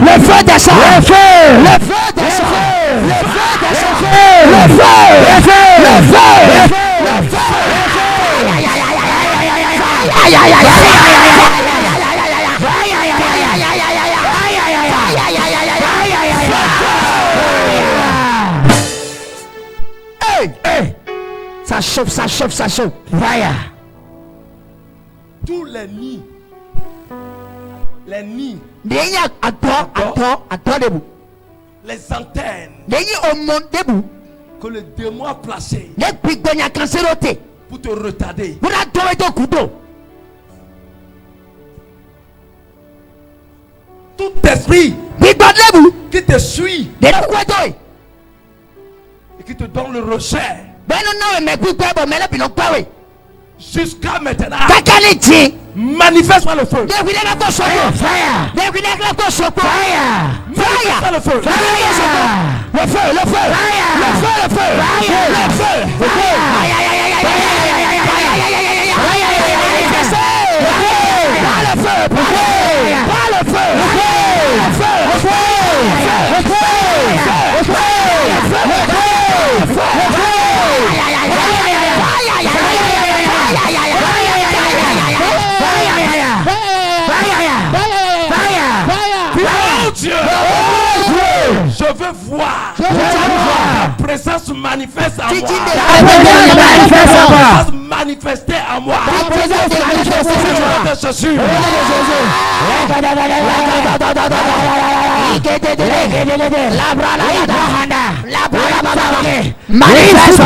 Le feu descend. Ça chauffe. Fire. Tous les nids. Les antennes que le démon a placées pour te retarder. Tout esprit qui te suit et qui te donne le rejet jusqu'à maintenant, manifeste par le feu. Manifeste par le feu. Je veux voir la présence manifeste en moi. Manifester en moi. Manifeste.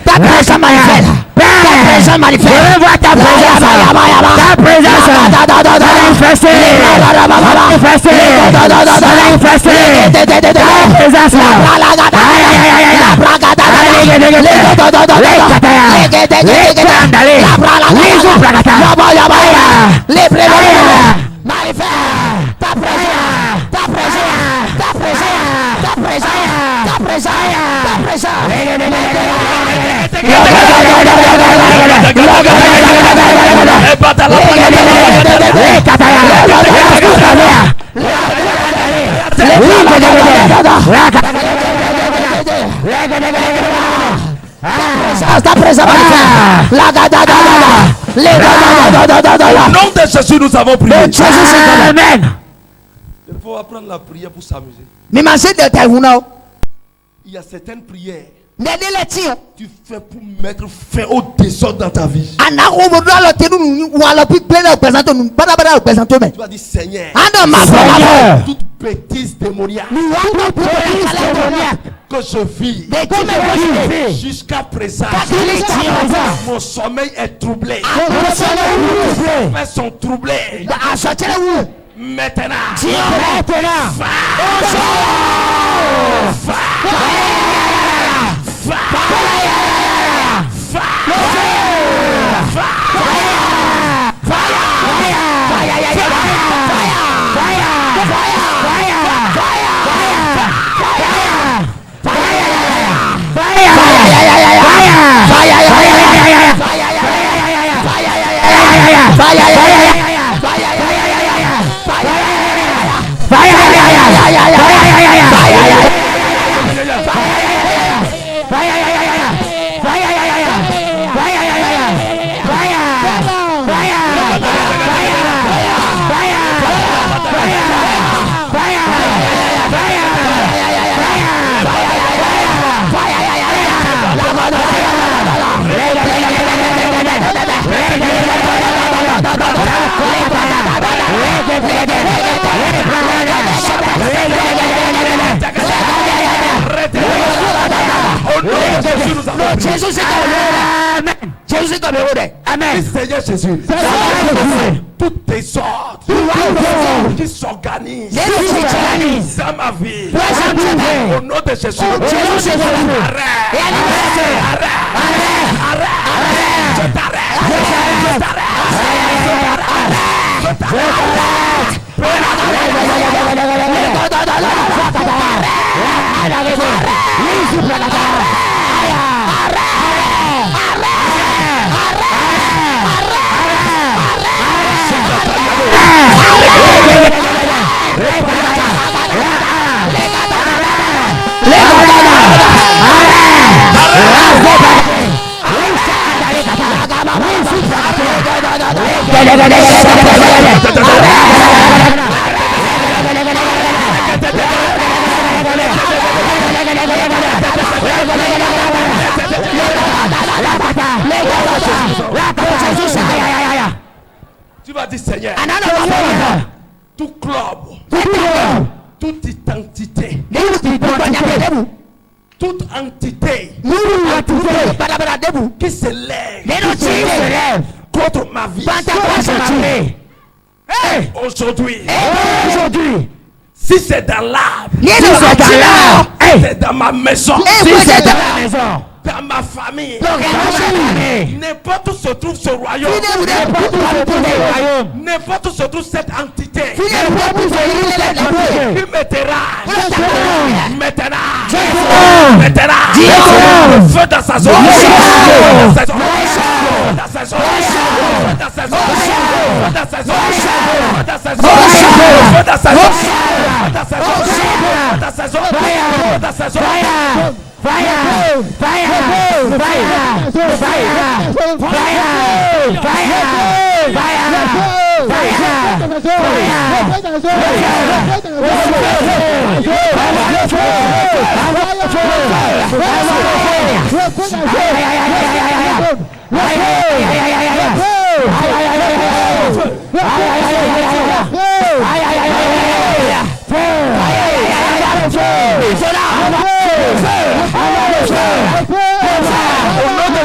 Ta présence manifeste. Ta présence manifeste. Je veux voir ta présence. Ta présence manifester. Au nom de Jésus, nous avons prié. Amen. Il faut apprendre la prière pour s'amuser. Il y a certaines prières tu fais pour mettre fin au désordre dans ta vie. Tu vas dire Seigneur, toute bêtise démoniaque que je vis jusqu'à présent, mon sommeil est troublé. Mes sont troublés. Maintenant, Jésus est comme héros. Amen. Seigneur Jésus. Toutes tes ordres qui s'organisent dans ma vie. Au nom de Jésus. Tu vas dire Seigneur, tout club, toute identité, toute entité qui se lève contre ma vie aujourd'hui, si c'est dans l'arbre, c'est dans ma maison, dans ma famille, n'importe où se trouve ce royaume, n'importe où se trouve cette entité qui me dérange, maintenant, le feu dans sa zone,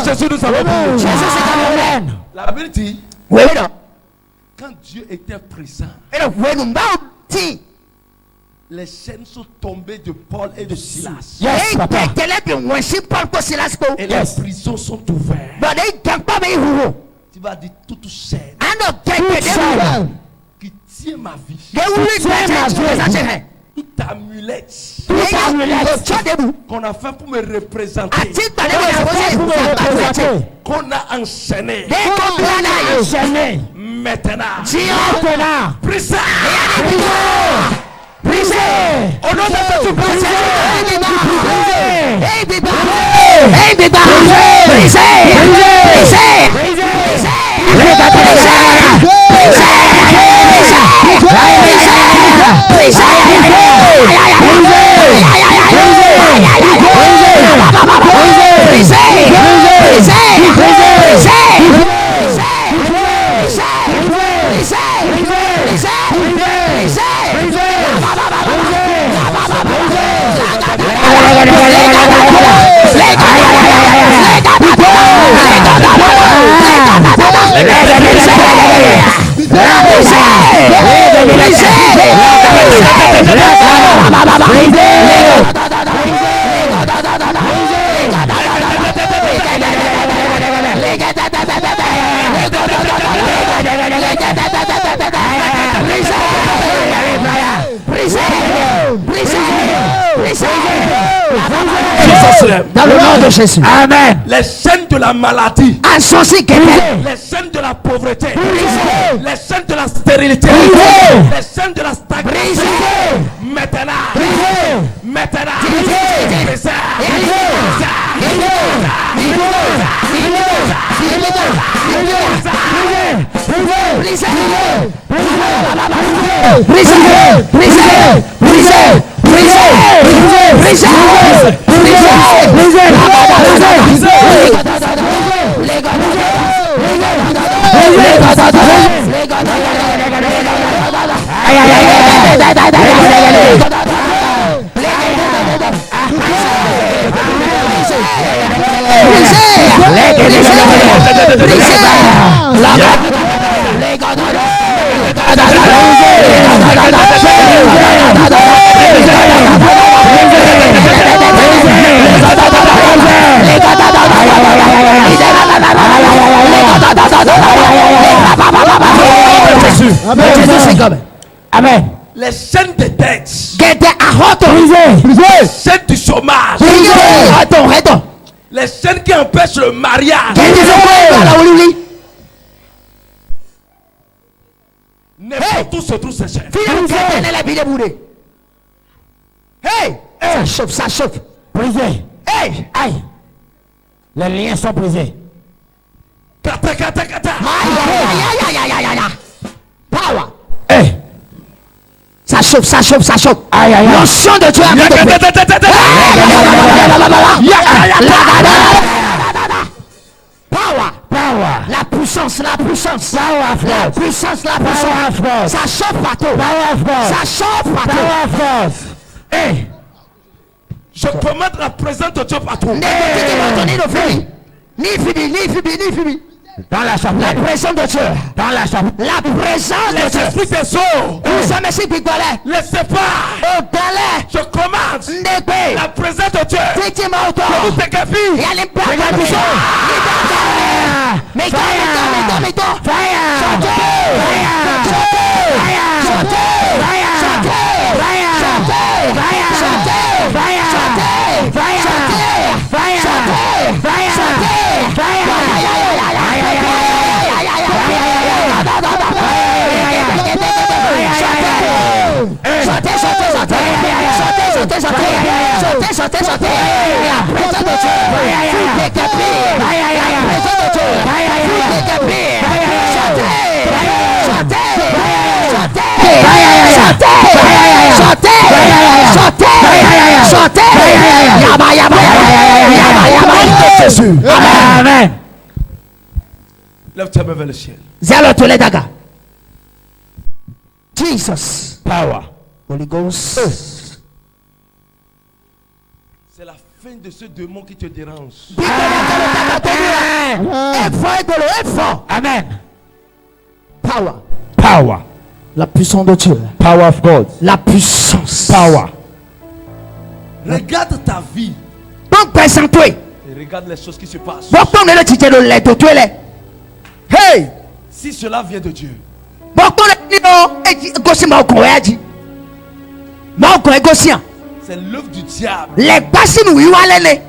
Jésus nous avons prié. La Bible dit, quand Dieu était présent, les chaînes sont tombées de Paul et de Silas. Yes, et les prisons sont ouvertes. Tu vas dire toute chaîne qui tient ma vie, toute amulette qu'on a fait pour me représenter, qu'on a enchaîné, maintenant, brisez, au nom de Jésus, Dans le nom de Jésus. Amen. Les chaînes de la maladie. Les chaînes de la pauvreté. Les chaînes de la stérilité. Les chaînes de la stagnation. Maintenant. Amen. Les chaînes de dettes. Les chaînes du chômage. Les chaînes qui empêchent le mariage. N'importe où se trouvent ces chaînes. Hey, ça chauffe, ça chauffe. Brisé. Hey, aïe. Les liens sont brisés. Kata, kata, kata. Power. Hey. Ça chauffe, ça chauffe, ça chauffe. Aïe, aïe, aïe. L'onction de Dieu. Power. Power. La puissance, la puissance. La puissance, la puissance. Ça chauffe partout. Ça chauffe partout. Hey. Je commande la présence de Dieu partout. Dans la chambre. La présence de Dieu. Dans la chambre. La présence de Dieu. L'esprit des eaux. Laissez pas. Je commande la présence de Dieu. Que vous t'écapez. Amen. Lève ta main vers le ciel. Jesus. Power. Holy Ghost. C'est la fin de ce démon qui te dérange. Amen. Power. Power. La puissance de Dieu. Power of God. La puissance. Power. Regarde ta vie. Donc présente-toi. Et regarde les choses qui se passent. Hey. Si cela vient de Dieu. C'est l'œuvre du diable.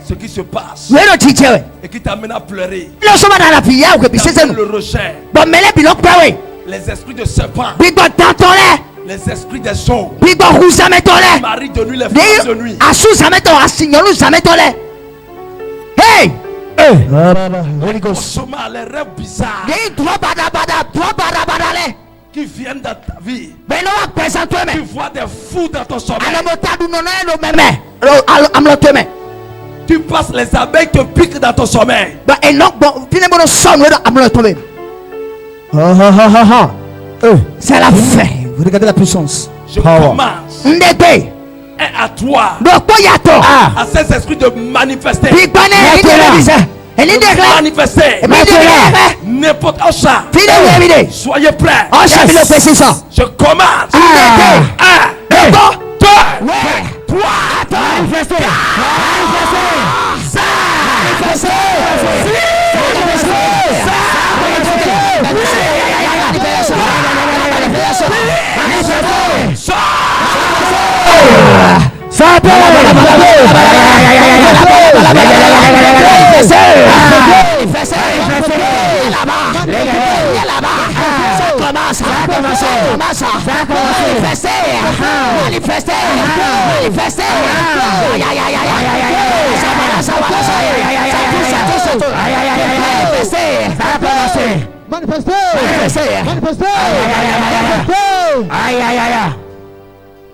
Ce qui se passe et qui t'amène à pleurer. Le rejet. Les esprits de serpent. Les esprits des eaux. Marie de nuit, les femmes de nuit. Hey! Les rêves bizarres qui viennent dans ta vie. Tu vois des fous dans ton sommeil. Tu passes, les abeilles te piquent dans ton sommeil. C'est la fin. Vous regardez la puissance. Je commence. Et à toi, à ces esprits de manifester. Manifester n'importe où ça. Soyez prêts. Je commence. 1, 2, 3, 4,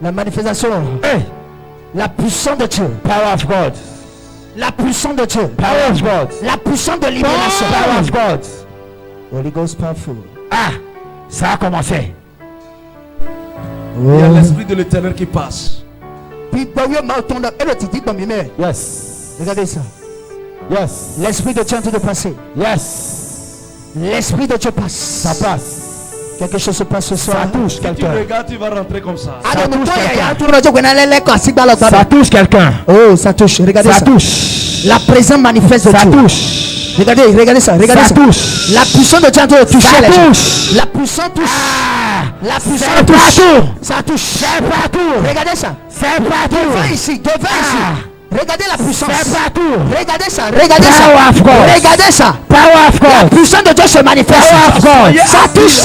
La manifestation. La puissance de Dieu. Power of God. La puissance de Dieu. Power of God. La puissance de libération. Power of God. Holy Ghost powerful. Ah, ça a commencé. Il y a l'esprit de l'Éternel qui passe. Yes. Regardez ça. Yes. L'esprit de Dieu est en train de passer. Yes. L'esprit de Dieu passe. Ça passe. Quelque chose se passe ce soir. Ça touche quelqu'un. Si tu regardes, tu vas rentrer comme ça. Ça touche quelqu'un. Ça touche quelqu'un. Oh, ça touche. Regardez ça. Ça touche. La présence manifeste de Dieu. Ça touche. Regardez ça. Regardez ça. Ça touche. La puissance de Dieu est en train de toucher les gens. La puissance touche. La puissance touche. Ça touche. C'est partout. Regardez ça. C'est partout. Devant ici. Regardez la puissance. Regardez ça. Regardez ça. Regardez ça. La puissance de Dieu se manifeste. Ça touche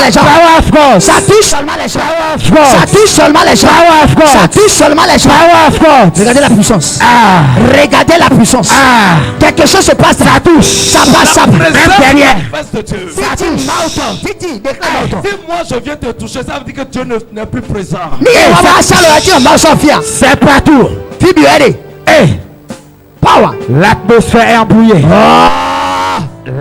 les gens. Ça touche seulement les gens. Ça touche seulement les gens. Ça touche seulement les gens. Regardez la puissance. Regardez la puissance. Quelque chose se passe. Ça touche. Ça passe. Ça passe. Si moi je viens te toucher, ça veut dire que Dieu n'est plus présent. C'est partout. Power. L'atmosphère est embrouillée.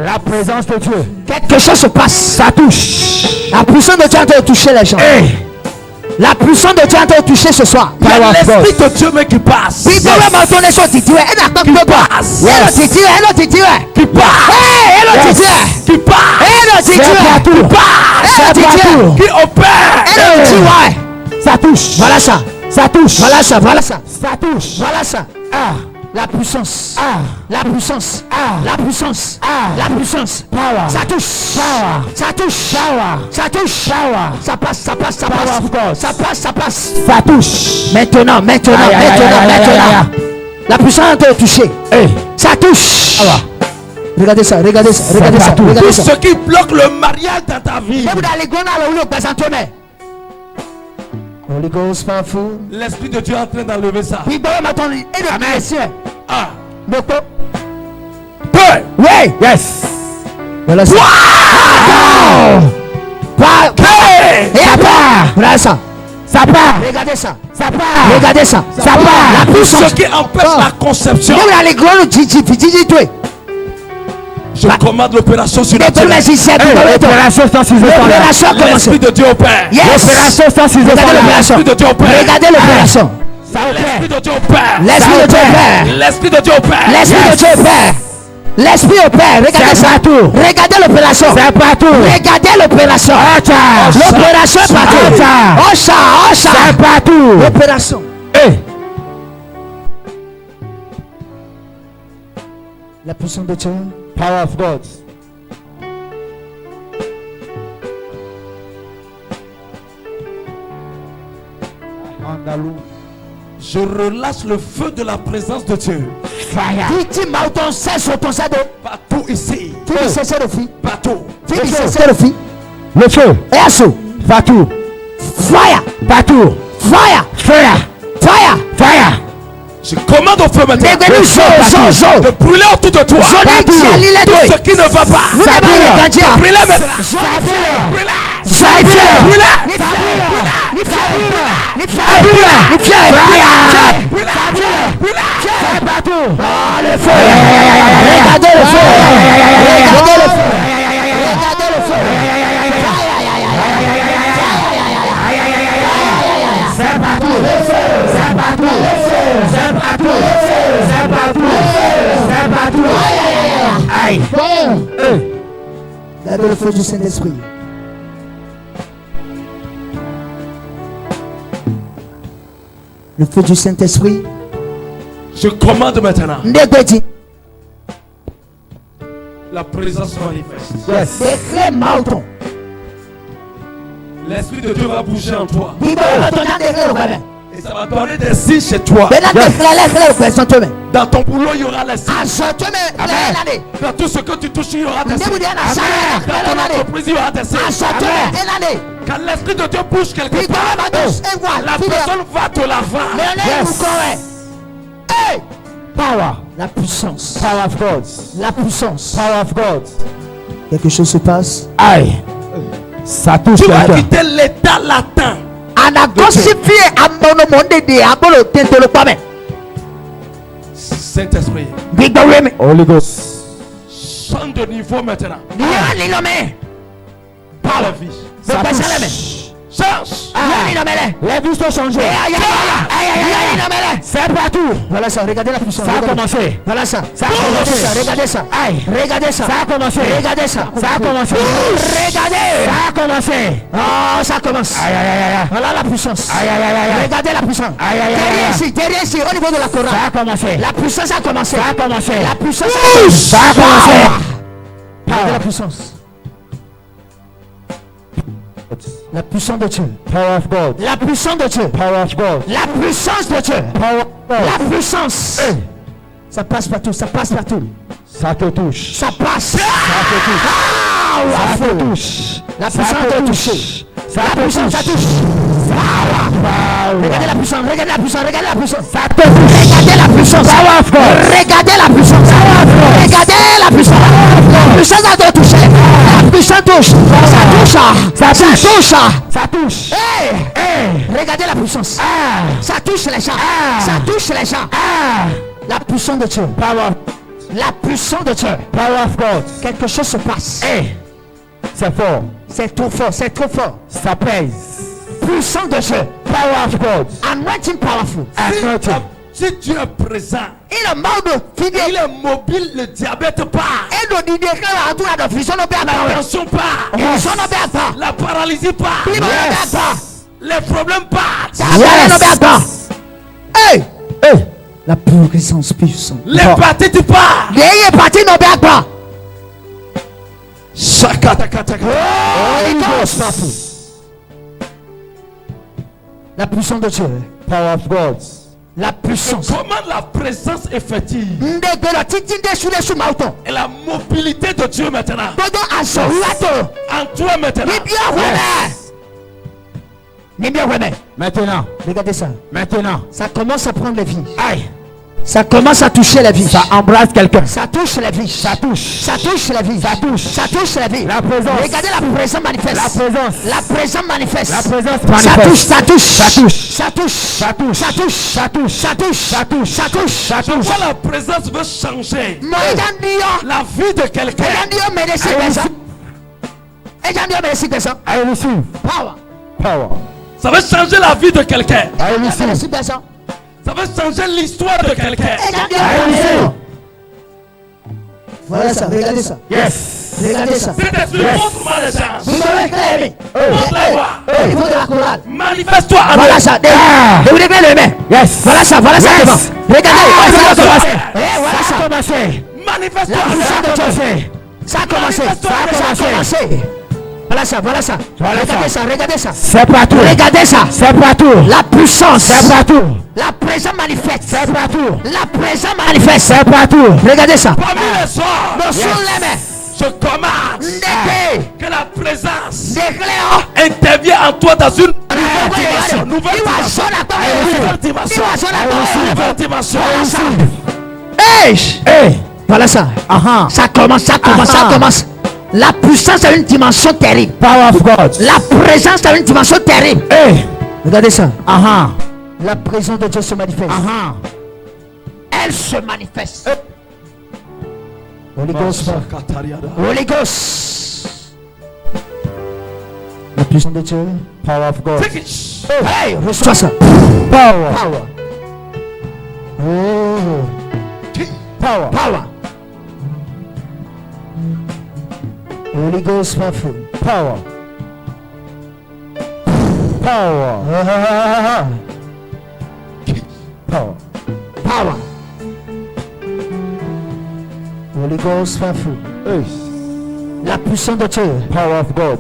La présence de Dieu. Quelque chose se passe. Ça touche. La puissance de Dieu est en train de toucher les gens. La puissance de Dieu est en train de toucher ce soir. L'esprit de Dieu mais qui passe. Qui passe. Qui opère. Ça touche. Voilà ça. Ça touche. Voilà ça. Voilà ça. Ça touche. Voilà ça. La puissance. La puissance. La puissance. La puissance. Power. Ça touche. Power. Ça touche. Power. Ça touche. Power. Ça passe. Ça passe. Ça passe. Ça passe. Ça passe. Ça touche. Maintenant. La puissance est touchée. Ça touche. Regardez ça. Regardez ça. Regardez ça. Tout ce qui bloque le mariage dans ta vie. Holy Ghost powerful. L'esprit de Dieu est en train d'enlever ça. Oui. Yes. Voilà ça. Voilà ça. Ça part. Regardez ça. Ça part. Regardez ça. Ça part. La puissance. Ce qui empêche la conception. Je commande l'opération sur la terre. L'opération l'esprit de Dieu opère. L'opération l'esprit de Dieu opère. Regardez l'opération. L'esprit de Dieu opère. L'esprit de Dieu opère. L'esprit de Dieu opère. L'esprit de Dieu opère. L'esprit opère. Regardez ça. Regardez l'opération. C'est partout. Regardez l'opération. L'opération est partout. C'est partout. L'opération. La puissance de Dieu. Power of God. Je relâche le feu de la présence de Dieu. Fire. Partout ici. Partout. Le feu. Partout. Fire. Partout. Fire. Fire. Fire. Fire. Je commande au feu maintenant de brûler autour de toi. Tout ce qui ne va pas. Brûlez maintenant. Regardez le feu. Regardez le feu du Saint-Esprit. Le feu du Saint-Esprit. Je commande maintenant. La présence manifeste. L'esprit de Dieu va bouger en toi. Et ça va donner des signes chez toi. Dans ton boulot, il y aura les signes. Dans tout ce que tu touches, il y aura des signes. Dans ton entreprise, il y aura des signes. Quand l'Esprit de Dieu bouge quelque part, la personne va te la voir. Power. La puissance. Power of God. La puissance. Power of God. Quelque chose se passe. Aïe. Ça touche tu quelqu'un. vas quitter l'état latin. Saint-Esprit. Holy Ghost. Change de niveau maintenant. Par la vie. Change. Les vies sont changées. C'est partout. Voilà ça, regardez la puissance. Ça a commencé. Voilà ça. Ça a commencé. Regardez ça. Aïe. Regardez ça. Ça a commencé. Regardez ça. Ça a commencé. Regardez. Ça a commencé. Oh, ça commence. Aïe, aïe, aïe, aïe. Voilà la puissance. Aïe, aïe, aïe, aïe. Regardez la puissance. Aïe, aïe, aïe. Derrière ici, au niveau de la chorale. Ça a commencé. La puissance a commencé. Ça a commencé. La puissance a commencé. Ça a commencé. Regardez la puissance. La puissance de Dieu. Power of God. La puissance de Dieu. Power of God. La puissance de Dieu. Power of God. La puissance. Ça passe partout. Ça passe partout. Ça te touche. Ça passe. Ça te touche. Ça te touche. La puissance te touche. La puissance, ça touche. Regardez la puissance, regardez la puissance, regardez la puissance. Ça te touche. Regardez la puissance. Regardez la puissance. Regardez la puissance. La puissance va te toucher. La puissance touche. Ça touche. Ça touche. Ça touche. Regardez la puissance. Ça touche les gens. Ça touche les gens. La puissance de Dieu. Power. La puissance de Dieu. Power of God. Quelque chose se passe. C'est fort. C'est trop fort. C'est trop fort. Ça pèse. Puissance de Dieu. Power of God. Anointing powerful. Si Dieu est présent, il est mobile, le diabète part. La tension part. La paralysie part. Les problèmes partent. La puissance puissante. Les parties partent. La puissance de Dieu. Power of God. La puissance. Comment la présence effective et la mobilité de Dieu maintenant en toi maintenant. Maintenant. Regardez ça. Maintenant. Ça commence à prendre les vies. Aïe. Ça commence à toucher la vie. Ça embrasse quelqu'un. Ça touche la vie. Ça touche. Ça touche la vie. Ça touche. Ça touche la vie. La présence. Regardez la présence manifeste. La présence. La présence manifeste. La présence manifeste. Ça touche. Ça touche. Ça touche. Ça touche. Ça touche. Ça touche. Ça touche. Ça touche. Ça touche. Ça touche. Ça touche. Pourquoi la présence veut changer la vie de quelqu'un? I receive. Power. Power. Ça veut changer la vie de quelqu'un. I receive. Ça veut changer l'histoire de quelqu'un. Voilà ça, regardez ça. Yes. Regardez ça. C'est montre-moi les gens. Vous m'avez éclairé. Montre-la-moi. Au niveau de la chorale. Manifeste-toi. Voilà ça. Je vous révèle les mains. Yes. Voilà ça, voilà ça. Regardez. Ça a commencé. Voilà ça. Ça a commencé. Manifeste-toi. Ça a commencé. Ça a commencé. Voilà ça, voilà ça. Regardez ça, regardez ça. C'est partout. Regardez ça. C'est partout. La puissance. C'est partout. La présence manifeste. C'est partout. La présence manifeste. C'est partout. Regardez ça. Parmi les sorts, les mains. je commande que la présence Déclare. intervient en toi dans une nouvelle dimension. Hey. Voilà ça. Ça commence, ça commence, ça commence. La puissance a une dimension terrible. Power of God. La présence a une dimension terrible. Regardez ça. La présence de Dieu se manifeste. Elle se manifeste. Holy Ghost. Holy Ghost. La puissance de Dieu. Power of God. Hey, reçois ça. Power. Power. Power. Power. Holy Ghost powerful. Power. Power. Power. Power. Holy Ghost powerful. La puissance de Dieu. Power of God.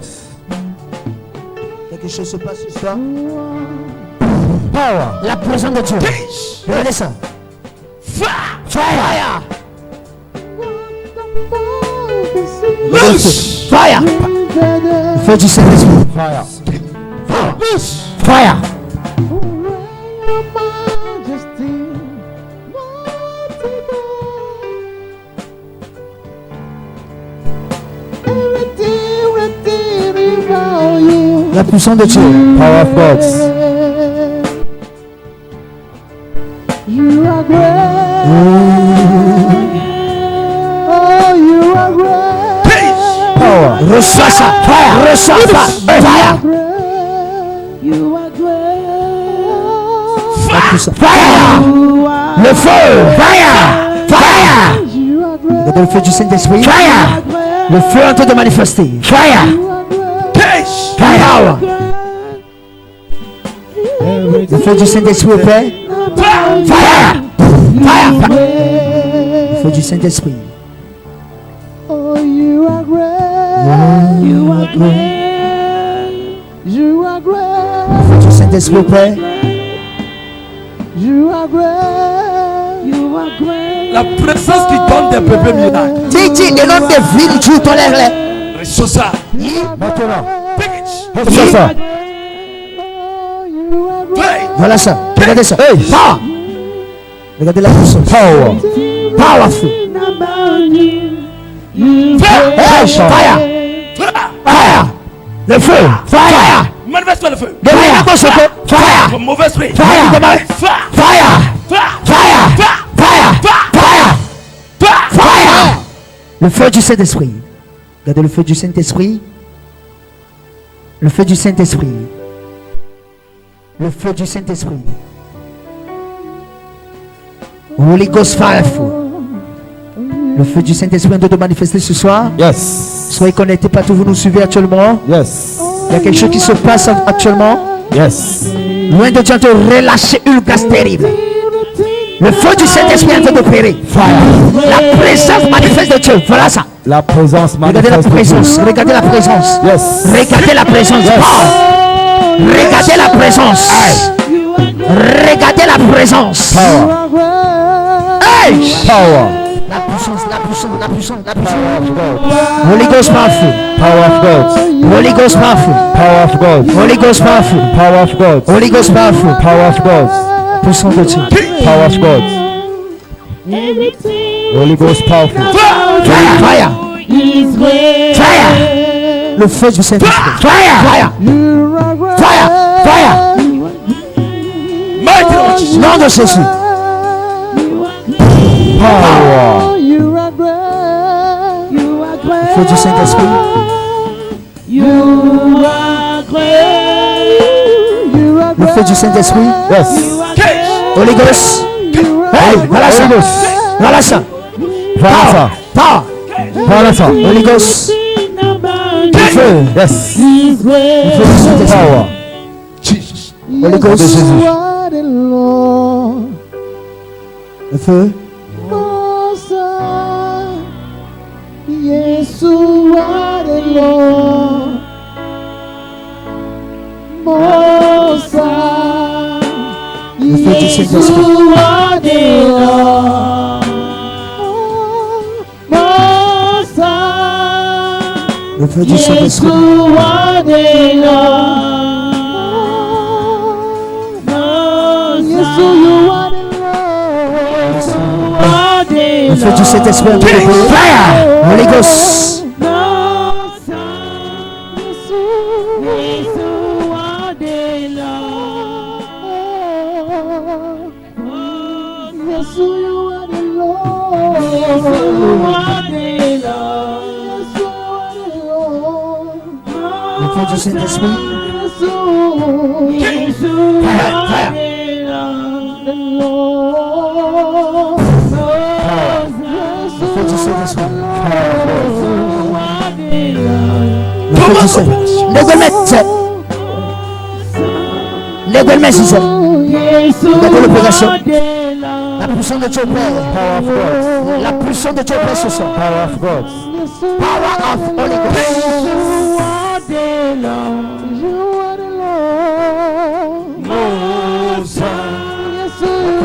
Quelque chose se passe ce soir. Power. La présence de Dieu. Regardez ça. Fire. Fire. Fire. Feu du Saint-Esprit. Fire. Fire. La puissance de Dieu. Power of God. You are great. Oh, you are great. Power. Reçois ça. Fire. Reçois ça. Fire. You are great. Fire. Le feu. Fire. Fire. Regardez le feu du Saint-Esprit. Fire. Le feu en train de manifester. Fire. Fire. Le feu du Saint-Esprit au Père. Fire. Fire. Le feu du Saint-Esprit. Oh, you are great. You are great. You are great. Le feu du Saint-Esprit au Père. You are great. You are great. La présence qui donne des bébés miracles. Dis, le nom des villes, tu tolères-les. Reçois ça. Maintenant. Reçois ça. Voilà ça. Regardez ça. Hey. Power. Regardez la puissance. Power. Powerful. Fire. Fire. Fire. Le feu. Fire. Manifeste le feu. Fire. Fire. Mauvais esprit. Fire. Fire. Fire. Fire. Fire. Le feu du Saint-Esprit. Regardez le feu du Saint-Esprit. Le feu du Saint-Esprit. Le feu du Saint-Esprit. Holy Ghost fire. Le feu du Saint-Esprit est en train de manifester ce soir. Yes. Soyez connectés partout, vous nous suivez actuellement. Yes. Il y a quelque chose qui se passe actuellement. Yes. Loin de Dieu de relâcher une grâce terrible. Le feu du Saint-Esprit est en train d'opérer. La présence manifeste de Dieu. Voilà ça. La présence manifeste. Regardez la présence. Regardez la présence. Yes. Regardez la présence. Yes. Regardez la présence. Regardez la présence. Power. Hey. Power. La puissance, la puissance, la puissance, la puissance. Holy Ghost powerful. Power of God. Holy Ghost powerful. Power of God. Holy Ghost powerful. Power of God. Holy Ghost powerful. Power of God. Puissance de Dieu. Power of God. Holy Ghost powerful. Fire. Fire. Fire. Le feu du Saint-Esprit. Fire. Fire. Fire. Fire. Nom de Jésus. Power. Le feu du Saint-Esprit. Le feu du Saint-Esprit. Yes. Holy Ghost. Hey, voilà ça. Voilà ça. Voilà ça. Power. Voilà ça. Holy Ghost. Le feu. Yes. Le feu du Saint-Esprit. Power. Jesus. Holy Ghost. De Jésus. Le feu. Le feu du Saint-Esprit. Le feu du Saint-Esprit. Le feu du Saint-Esprit. Fire! Holy Ghost. Le feu du Saint-Esprit. Fire! Fire! Le feu du Saint-Esprit. Le feu du Saint-Esprit. Regardez l'opération. La puissance de Dieu Père. La puissance de Dieu Père ce soir. Power of God. Power of Holy Ghost.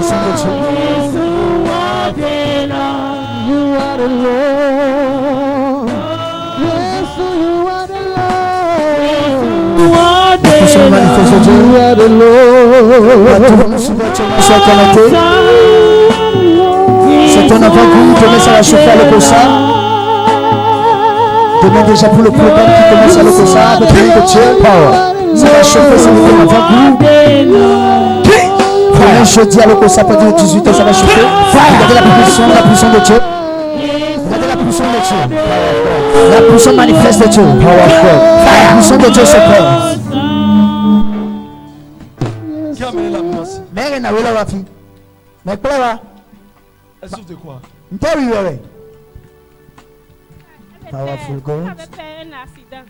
puissance de Dieu. You are the Lord. Yes, you are the Lord. La puissance manifeste de Dieu. You are the Lord. Soit connecté. C'est ton avant-goût. Demain, ça va chauffer à l'Okosa. Demain, déjà pour le programme qui commence à l'Okosa, avec le de Dieu. Ça va chauffer, c'est ton avant-goût. Demain, jeudi à l'Okosa, à partir de 18h, ça va chauffer. Regardez la puissance de Dieu. Regardez la puissance de Dieu. La puissance manifeste de Dieu. La puissance de Dieu se fait. Qui a amené la menace? Mais n'a pas la fille. Mais quoi là? Elle souffre de quoi? Powerful God. Elle avait fait un accident.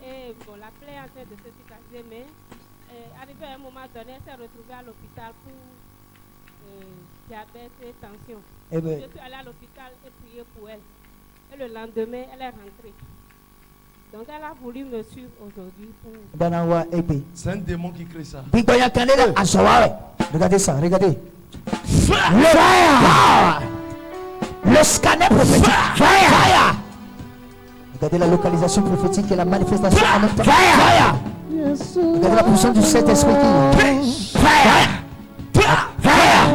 Et bon, la plaie en train de se cicatriser, mais arrivé à un moment donné, elle s'est retrouvée à l'hôpital pour diabète et tension. Je suis allée à l'hôpital et prié pour elle. Et le lendemain, elle est rentrée. Donc elle a voulu me suivre aujourd'hui pour... C'est un démon qui crée ça. Regardez ça, regardez. Fire! Le scanner prophétique. Fire! Regardez la localisation prophétique et la manifestation en même temps. Fire! Regardez la puissance du Saint-Esprit qui... Fire! Fire! Fire!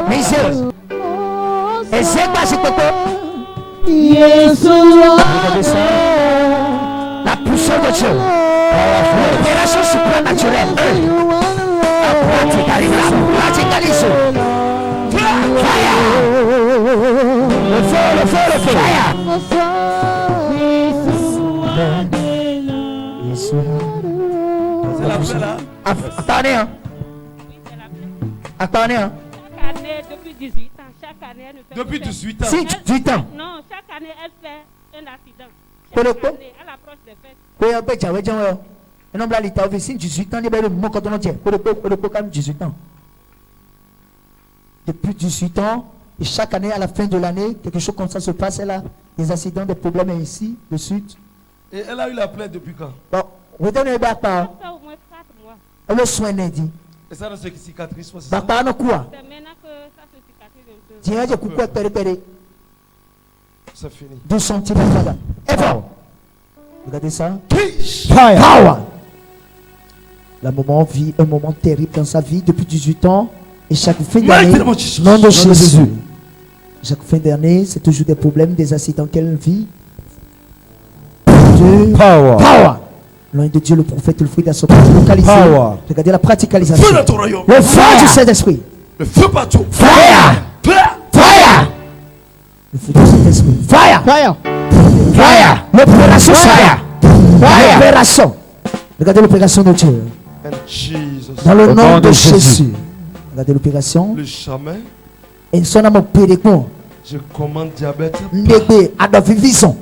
Messieurs, et c'est quoi ce côté? Regardez ça. La puissance de Dieu. L'opération supranaturelle. Radicalise. Fire. Le feu. Fire. C'est la plaie là. Attendez, hein. Attendez, hein. Chaque année, depuis 18 ans, chaque année, elle ne fait Depuis 18 ans. Si, 18 ans. Non, chaque année, elle fait un accident. Pour le Chaque coup? année, elle approche des fêtes. Un homme là, il t'a offert 18 ans, il est mon quand on tient. Pour le coup, quand même 18 ans. Depuis 18 ans, et chaque année, à la fin de l'année, quelque chose comme ça se passe là. Des accidents, des problèmes ici, le sud. Et elle a eu la plaie depuis quand? Bon, vous donnez pas. Ça fait au moins 4 mois. Elle le soin dit. Et ça ne se cicatrise pas, c'est ça? Papa, non quoi? C'est maintenant que ça se cicatrise un peu. Tiens, j'ai coupé péré. C'est fini. 2 centimètres là. Et bon. Regardez ça. Power. Un moment terrible dans sa vie depuis 18 ans. Et chaque fin d'année, nom de Jésus. Chaque fin d'année, c'est toujours des problèmes, des accidents qu'elle vit. Power. Loin de Dieu, le prophète, le fruit de son localisé. Regardez la praticalisation. Feu dans ton royaume. Le feu du Saint-Esprit. Le feu partout. Fire. Le feu du Saint-Esprit. Fire. L'opération fire. L'opération. Regardez l'opération de Dieu. Dans le nom de Jésus. Regardez l'opération. Le chemin. Et son nom péréquon. Je commande diabète. Ndébé à vision.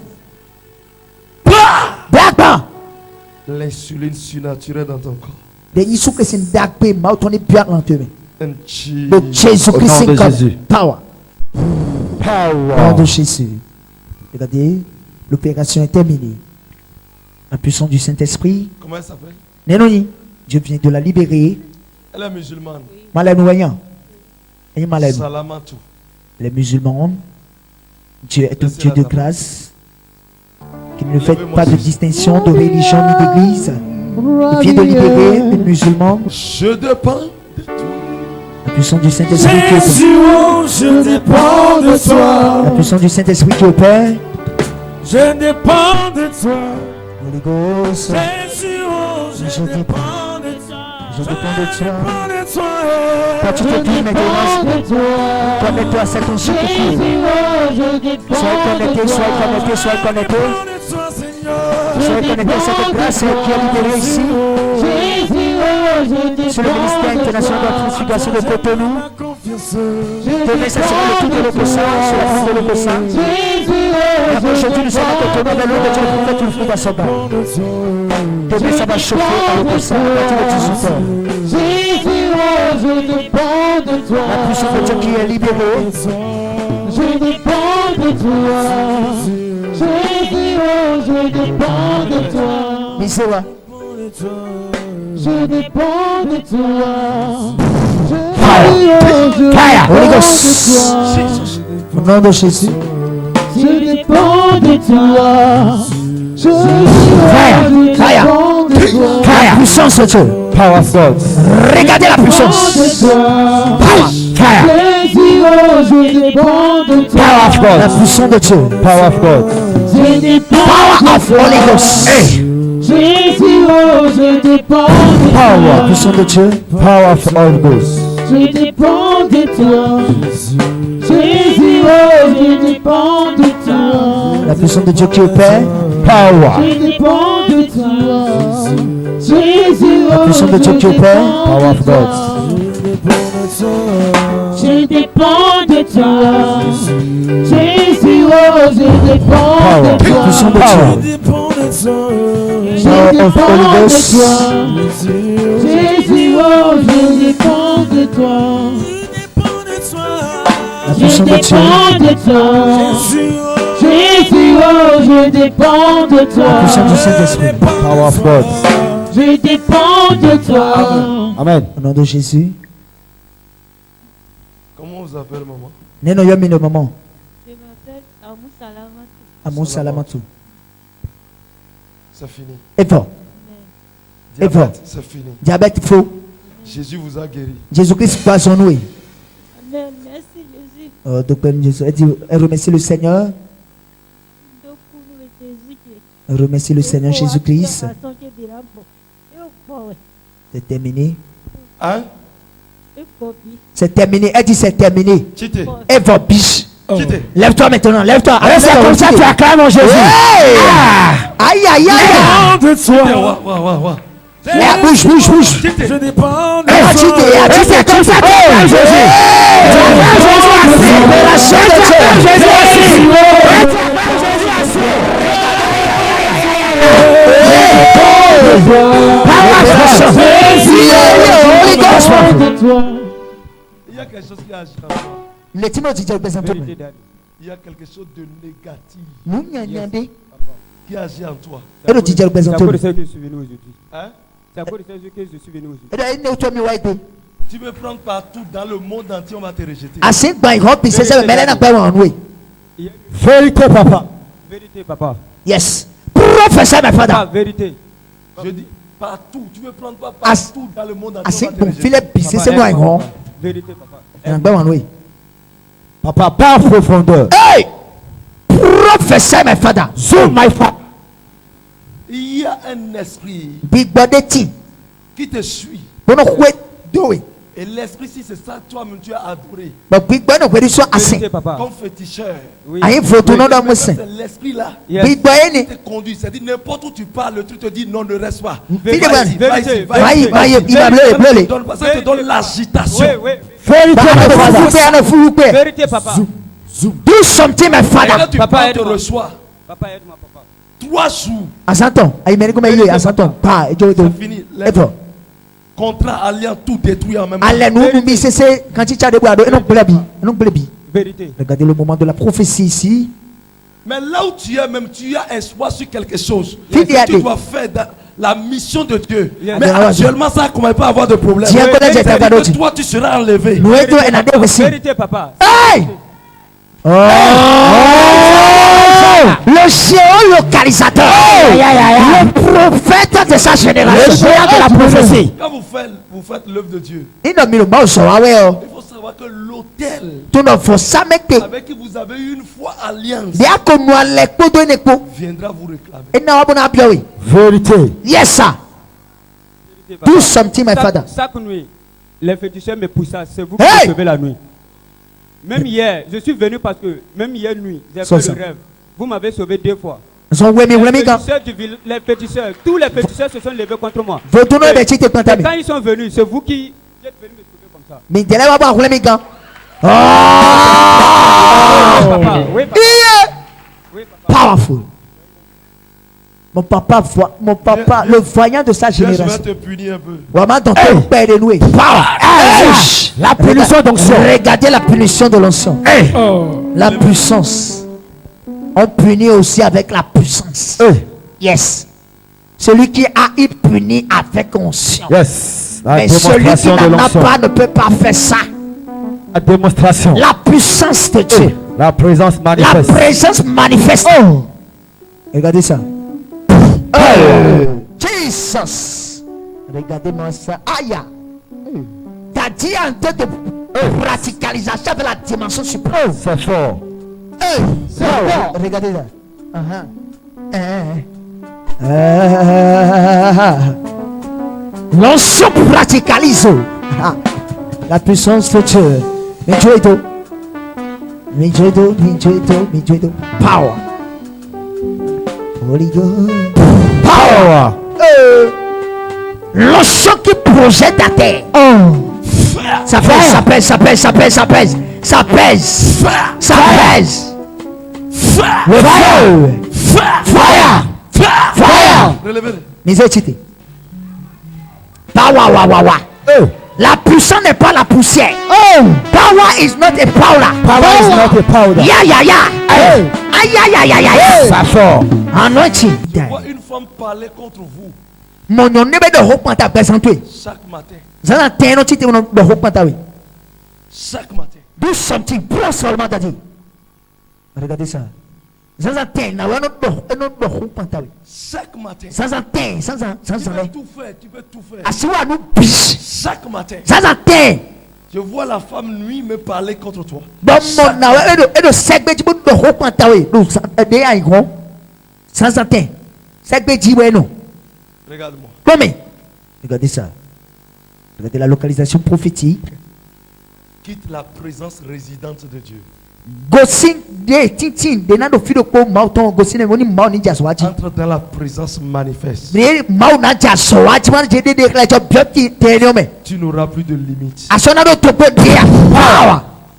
L'insuline surnaturelle dans ton corps. De Jésus-Christ d'agpé ma tourné bien lentement. De Jésus-Christ comme power. Nom de Jésus. Regardez, l'opération est terminée. La puissance du Saint-Esprit. Comment elle s'appelle? Nénoni. Dieu vient de la libérer. Elle est musulmane. Malanoyant. Et malade. Salamatou. Les musulmans. Dieu est un Dieu de grâce. Qui ne fait pas de distinction de religion ni d'église. Il vient de libérer les musulmans. Je dépends de toi. La puissance du Saint-Esprit qui opère. Je dépends de toi. La puissance du Saint-Esprit qui opère. Je dépends de toi. Holy Ghost. Je dépends de toi. Je dépends de toi. Quand tu te dis maintenant, connecte-toi à cet onction qui court. Sois connecté. Sois connecté à cette grâce qui est libérée ici. Sur le ministère international de la transfiguration de Cotonou. Demain, ça sera le tour de l'Okosa, sur la ville de l'Okosa. Aujourd'hui, nous sommes à Cotonou, mais l'autre Dieu, le prophète, le fruit dans son bas. Demain, ça va chauffer à l'Okosa, à partir de 18h. La puissance de Dieu qui est libérée. Je dépends de toi. Je dépends de toi. Misewa. Je dépends de toi. Fire, Holy Ghost. Au nom de Jésus. Je dépends de toi. Fire. Fire. Puissance de Dieu. Power of God. Regardez la puissance. Power. Fire. Power of God. La puissance de Dieu. Power of God. Power of Holy Ghost. Jésus, oh, je dépends de toi. Power. Puissance de Dieu. Power of Holy Ghost. Je dépends de toi. Jésus, oh, je dépends de toi. La puissance de Dieu qui opère. Power. Je dépends de toi. Jésus, La oh, puissance de Dieu qui opère. Power of God. je dépends de toi. Jésus, oh, je dépends de toi. Puissance de Dieu. Je dépends de toi. Jésus, oh, je dépends de toi. La Je puissance de Dieu. dépends de toi. Jésus, oh, je dépends de La toi. puissance du Saint-Esprit. Power of God. Je dépends de toi. Amen. Au nom de Jésus. Comment vous appelez, maman? Neno yomi le maman. Je m'appelle Amou Salamatu. Amon Salamatu. C'est fini. Et fort. Diabète, c'est fini. Diabète faux. Jésus vous a guéri. Jésus-Christ poissonné. Amen. Merci Jésus. Docteur Jésus. Elle remercie le Seigneur. Elle remercie le Seigneur Jésus-Christ. C'est terminé. Hein? C'est terminé. Elle dit c'est terminé. Chité. Elle va biche. Chité. Lève-toi maintenant. Lève-toi. C'est comme ça tu acclames Jésus. Aïe aïe aïe. De toi. Bouge, bouge, bouge. Je dépends de C'est comme ça tu acclames Jésus. Libération de Dieu. Il y a quelque chose qui agit en toi. Il y a quelque chose de négatif qui agit en toi. C'est à cause de ça que je suis venu aujourd'hui. Hein? C'est à cause de ça que je suis venu aujourd'hui. Tu veux prendre partout dans le monde entier, on va te rejeter. Vérité, papa. Vérité, papa. Yes. Professeur, my father. Papa, vérité. Je dis partout. Tu veux prendre partout dans le monde entier, on va te rejeter. Vérité, papa. Papa, pas en profondeur. Hey! Professeur, my father. Zoom, my father. Il y a un esprit Big body qui te suit. Et l'esprit, si c'est ça, toi-même tu as adoré. Vérité, papa. Comme féticheur. Oui. C'est l'esprit là. Yes. Qui te conduit. C'est-à-dire n'importe où tu parles, le truc te dit non, ne reste pas. Vérité. Va ici, va ici, va ici. Ça te donne l'agitation. Oui, oui. Vérité, papa. Do something, my Et là, father. tu Papa, pars, te aide-moi. reçois. Papa, aide-moi, papa. 3 jours. Asanton. Asanton. Pa. C'est fini. Les contrats, alliances, tout détruit en même temps. Vérité. Regardez le moment de la prophétie ici. Mais là où tu es, même tu as espoir sur quelque chose. Yes. Que tu dois faire la mission de Dieu. Yes. Mais actuellement, ça ne commence pas à avoir de problème. Dieu connaît C'est-à-dire tes que toi, tu seras enlevé. Vérité, papa. Hey! Le géolocalisateur, le prophète de sa génération, le géant de la prophétie. Quand vous faites l'œuvre de Dieu, Il il faut savoir que l'autel avec qui vous avez eu une fois alliance viendra vous réclamer. Vérité. Yes, sir. Vérité, Do papa. something, my father. Chaque nuit, les féticheurs me poussent. C'est vous Hey! qui recevez la nuit. Même hier, je suis venu parce que même hier nuit, j'ai fait le rêve. Vous m'avez sauvé 2 fois. Les féticheurs, tous les féticheurs se sont levés contre moi. Et quand ils sont venus, c'est vous qui êtes venus me sauver comme ça. Papa, oui, papa. Oui, papa. Powerful. Mon papa, le voyant de sa Je vais génération. te punir un peu. La punition d'onction. Regardez la punition de l'onction. La puissance. On punit aussi avec la puissance. Yes. Celui qui a été puni avec conscience. Yes. Mais celui qui n'en a pas ne peut pas faire ça. La démonstration. La puissance de Dieu. La présence manifeste. La présence manifeste. Oh. Regardez ça. Jesus. Regardez-moi ça. Aïe. T'as dit en tête de praticalisation de la dimension suprême. C'est fort. C'est fort. Regardez ça. L'onction praticalise la puissance de Dieu. Power. Holy Ghost. Power. L'onction qui projette la terre. Ça pèse, ça pèse, ça pèse, ça pèse, ça pèse. Ça pèse. Ça pèse. Fire. Fire. Fire. Miséricorde. Power. La puissance n'est pas la poussière. Power is not a powder. Power is not a powder. Ça sort. Anointing. Une femme parlait contre vous. Mon nom n'est pas de hope à présenter. Chaque matin. Chaque matin. Do something. Prends seulement d'aller. Regardez ça. Chaque matin. Tu peux tout faire. Chaque matin. Je vois la femme nuit me parler contre toi. Regarde-moi. Regardez ça. Regardez la localisation prophétique. Quitte la présence résidente de Dieu. Entre dans la présence manifeste. Tu n'auras plus de limites.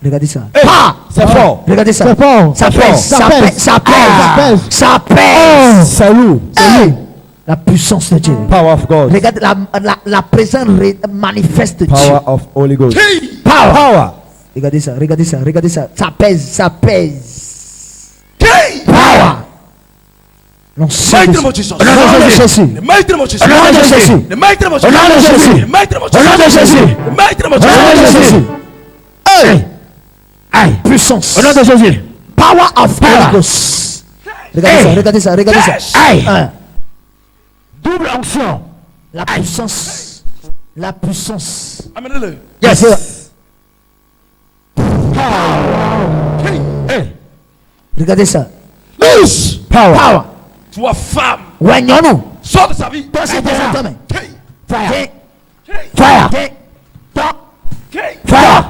Regardez ça. C'est fort. Regardez ça. C'est fort. Ça pèse. Ça pèse. Ça pèse. Ça pèse. Salut. La puissance de Dieu. Power of God. Regarde la présence manifeste de Dieu. Power of Holy Ghost. Power. Regardez ça, regardez ça, regardez ça. Ça pèse, ça pèse. Power. Non, c'est Maître mon Jésus. Maître mon Jésus. Maître mon Jésus. Maître mon Jésus. Puissance. Au nom de Jésus. Power of Holy Ghost. Regardez ça, regardez ça, regardez ça. Double onction. La puissance. La puissance. Amenez-le. Yes. Regardez ça. Power. Toi femme. Sors de sa vie. Fire. Fire. Fire. Fire. Fire.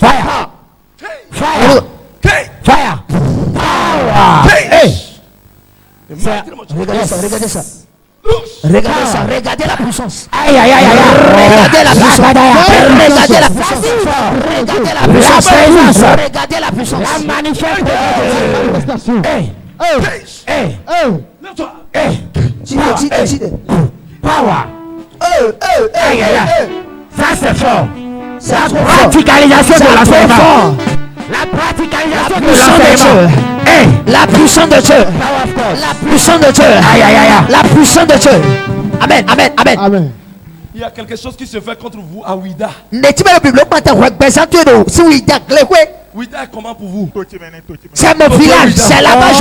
Fire. Fire. Fire. Regardez ça, regardez ça. Regardez ça, regardez la puissance. Aïe aïe aïe aïe. Regardez la puissance. Regardez la puissance. Regardez la puissance. Regardez la puissance. La manifestation. Lève-toi. Power. Aïe aïe aïe. Ça c'est fort. C'est la praticalisation de l'enseignement. La praticalisation de l'enseignement. La puissance de Dieu. La puissance de Dieu. Aïe aïe aïe. La puissance de Dieu. Amen, amen, amen. Amen. Il y a quelque chose qui se fait contre vous à Ouida. Ouida est comment pour vous? C'est mon village, c'est là-bas.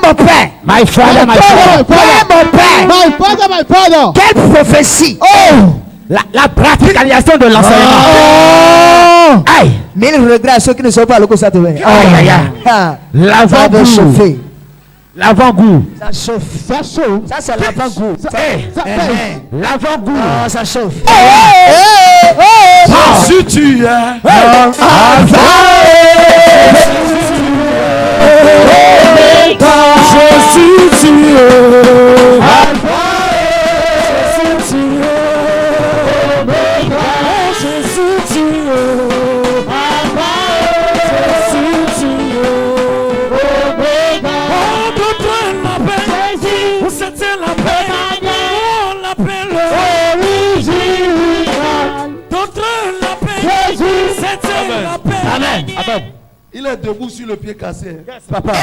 Mon père. My father, my father. My father. Quelle prophétie. La praticalisation de l'enseignement. Aïe. Mille regrets à ceux qui ne sont pas là. Aïe aïe aïe. L'avant-goût. L'avant-goût. Ça chauffe. Ça chauffe. Ça c'est l'avant-goût. L'avant-goût. Ça chauffe. Si tu es Il est debout sur le pied cassé. Yes, papa.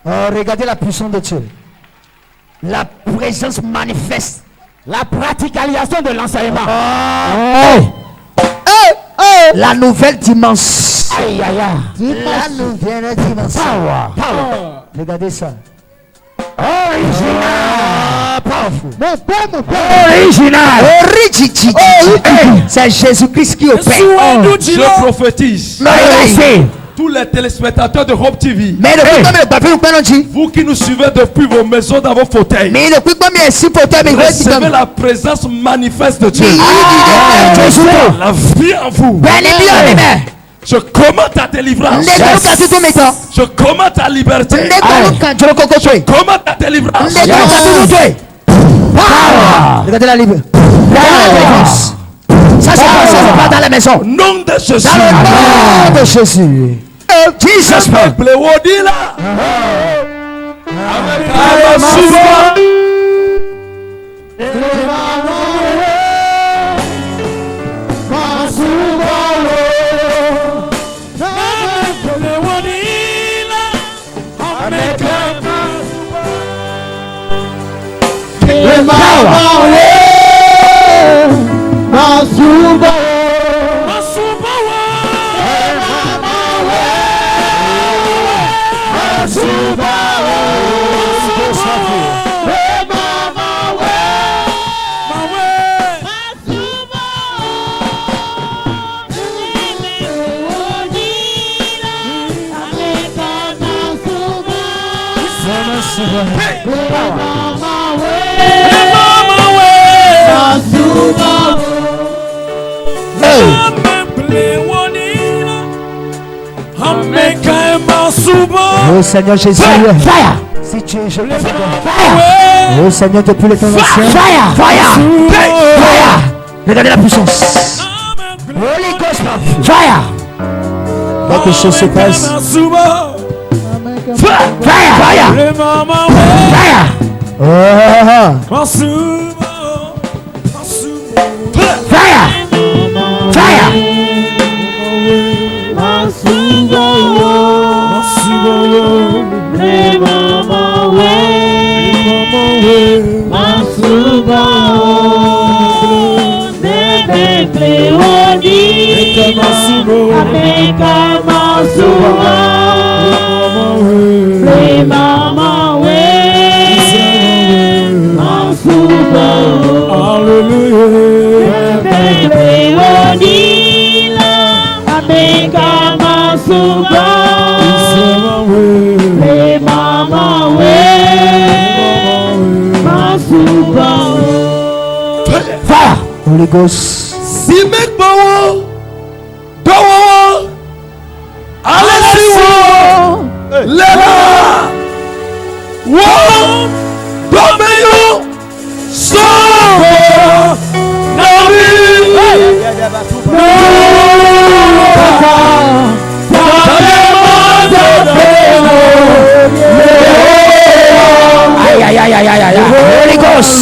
Oh, regardez la puissance de Dieu. La présence manifeste. La praticalisation de l'enseignement. La nouvelle dimension. Aïe, aïe, aïe. La nouvelle dimension. Power. Regardez ça. Original. Powerful. Original. C'est Jésus-Christ qui opère. Je prophétise. Tous les téléspectateurs de Hope TV, vous qui nous suivez depuis vos maisons dans vos fauteuils, recevez la présence manifeste de Dieu. La vie en vous. Je commande ta délivrance. Je commande ta liberté. Je commande ta délivrance. Regardez la liberté. Ça se passe dans la maison. Nom de Jésus. Dans le nom de Jésus. Jesus. Oh Seigneur Jésus, si tu es jeté, oh Seigneur, depuis les temps anciens, fire. Regardez la puissance. Holy Ghost, fire. Quelque chose se passe. Fire. Holy Ghost. Simek bawo, dowo, alesiwo, lela, wo, domeyo, so, nabi, Holy Ghost.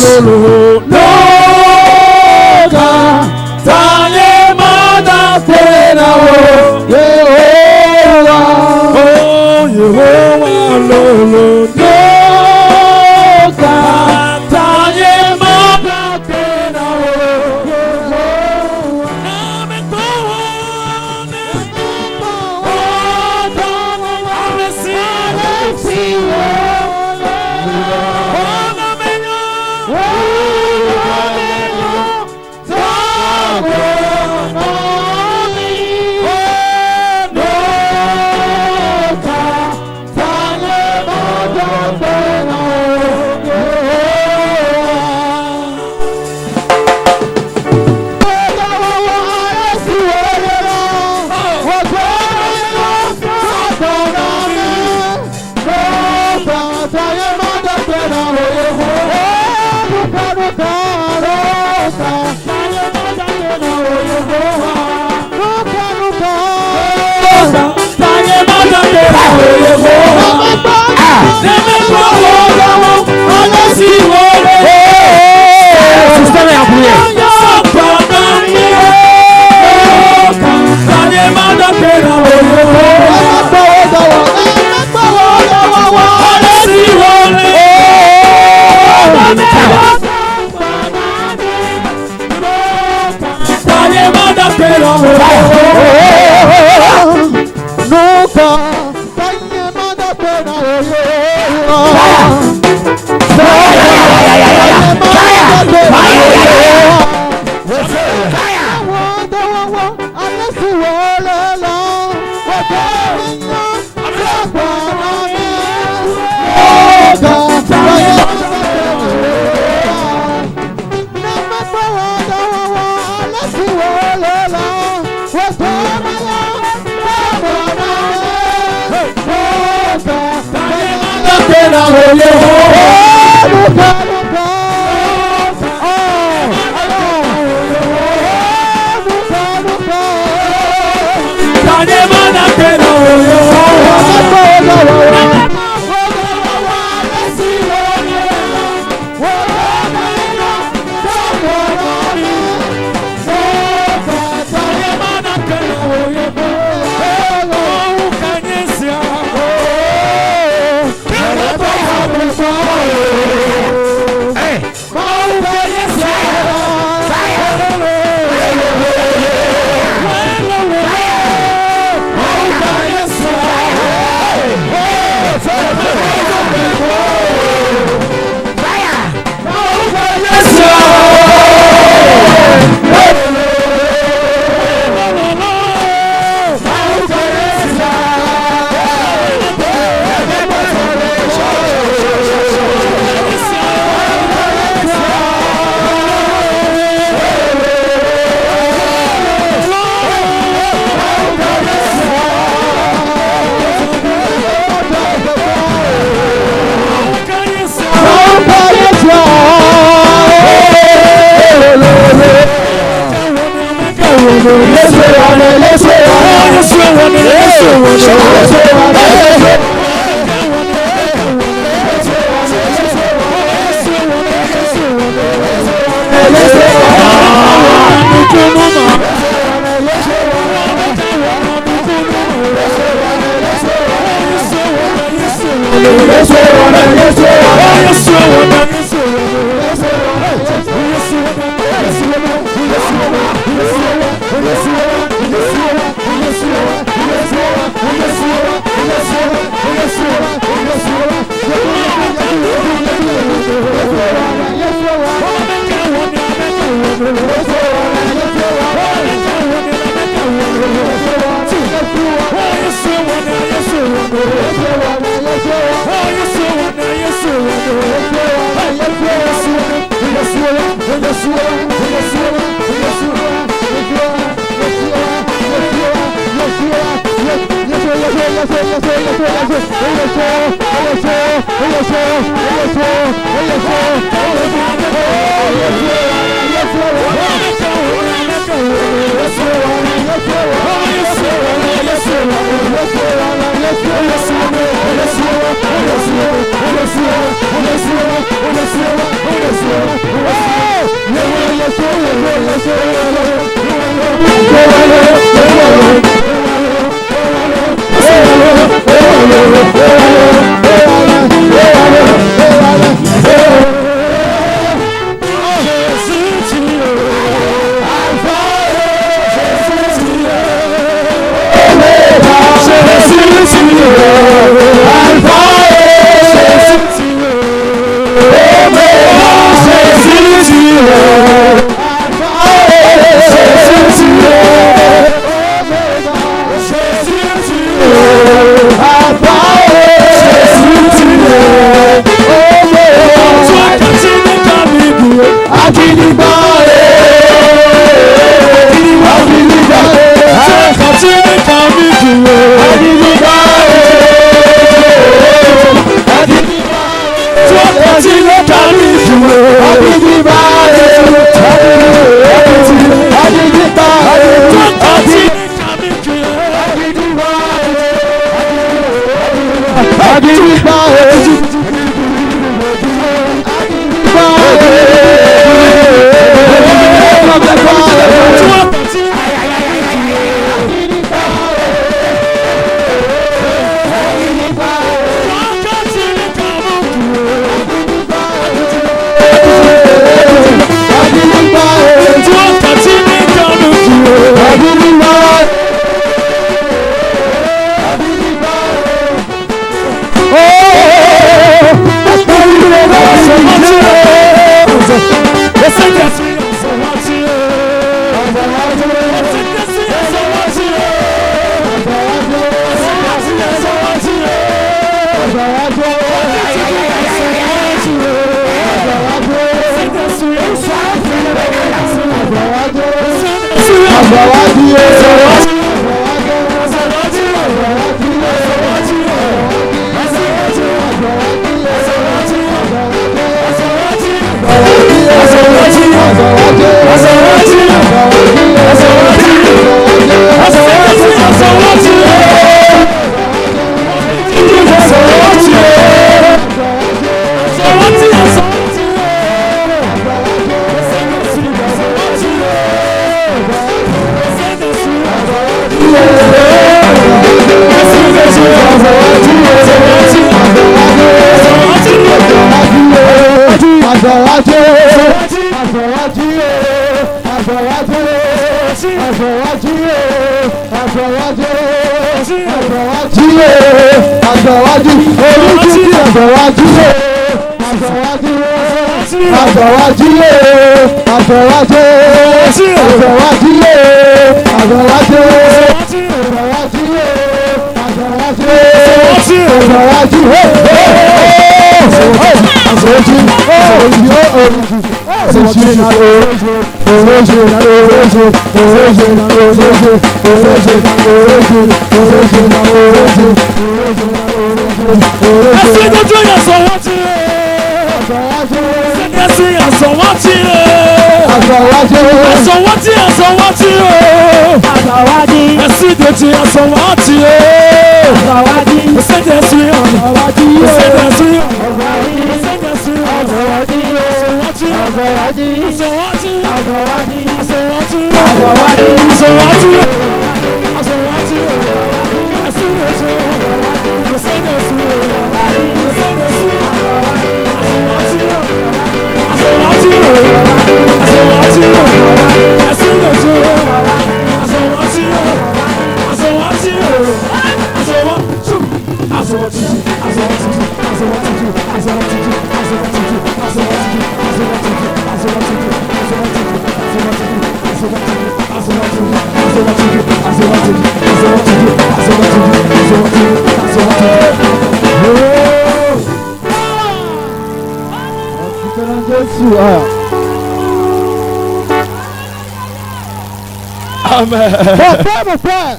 Mon frère.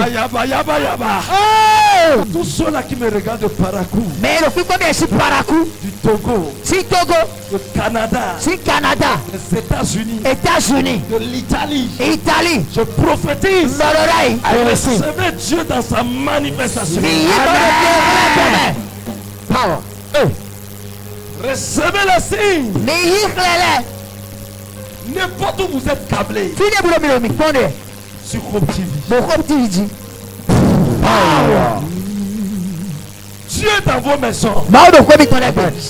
Ayaba, yaba, yaba. Tous ceux-là qui me regardent de Parakou. Mais le plus combien c'est Parakou? Du Togo. Si Togo. Du Canada. Si Canada. Des États-Unis. États-Unis. De l'Italie. Italie. Je prophétise. Recevez Dieu dans sa manifestation. Amen. Power. Recevez le signe. N'importe où vous êtes câblé. Sur Hope TV. Dieu dans vos maisons.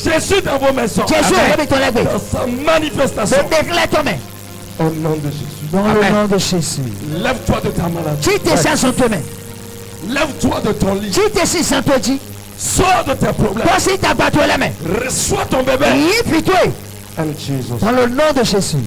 Jésus dans vos maisons. Dans sa manifestation. Au nom de Jésus. Dans le nom de Jésus. Lève-toi de ta maladie. Lève-toi de ton lit. Sors de tes problèmes. Reçois ton bébé. Dans le nom de Jésus.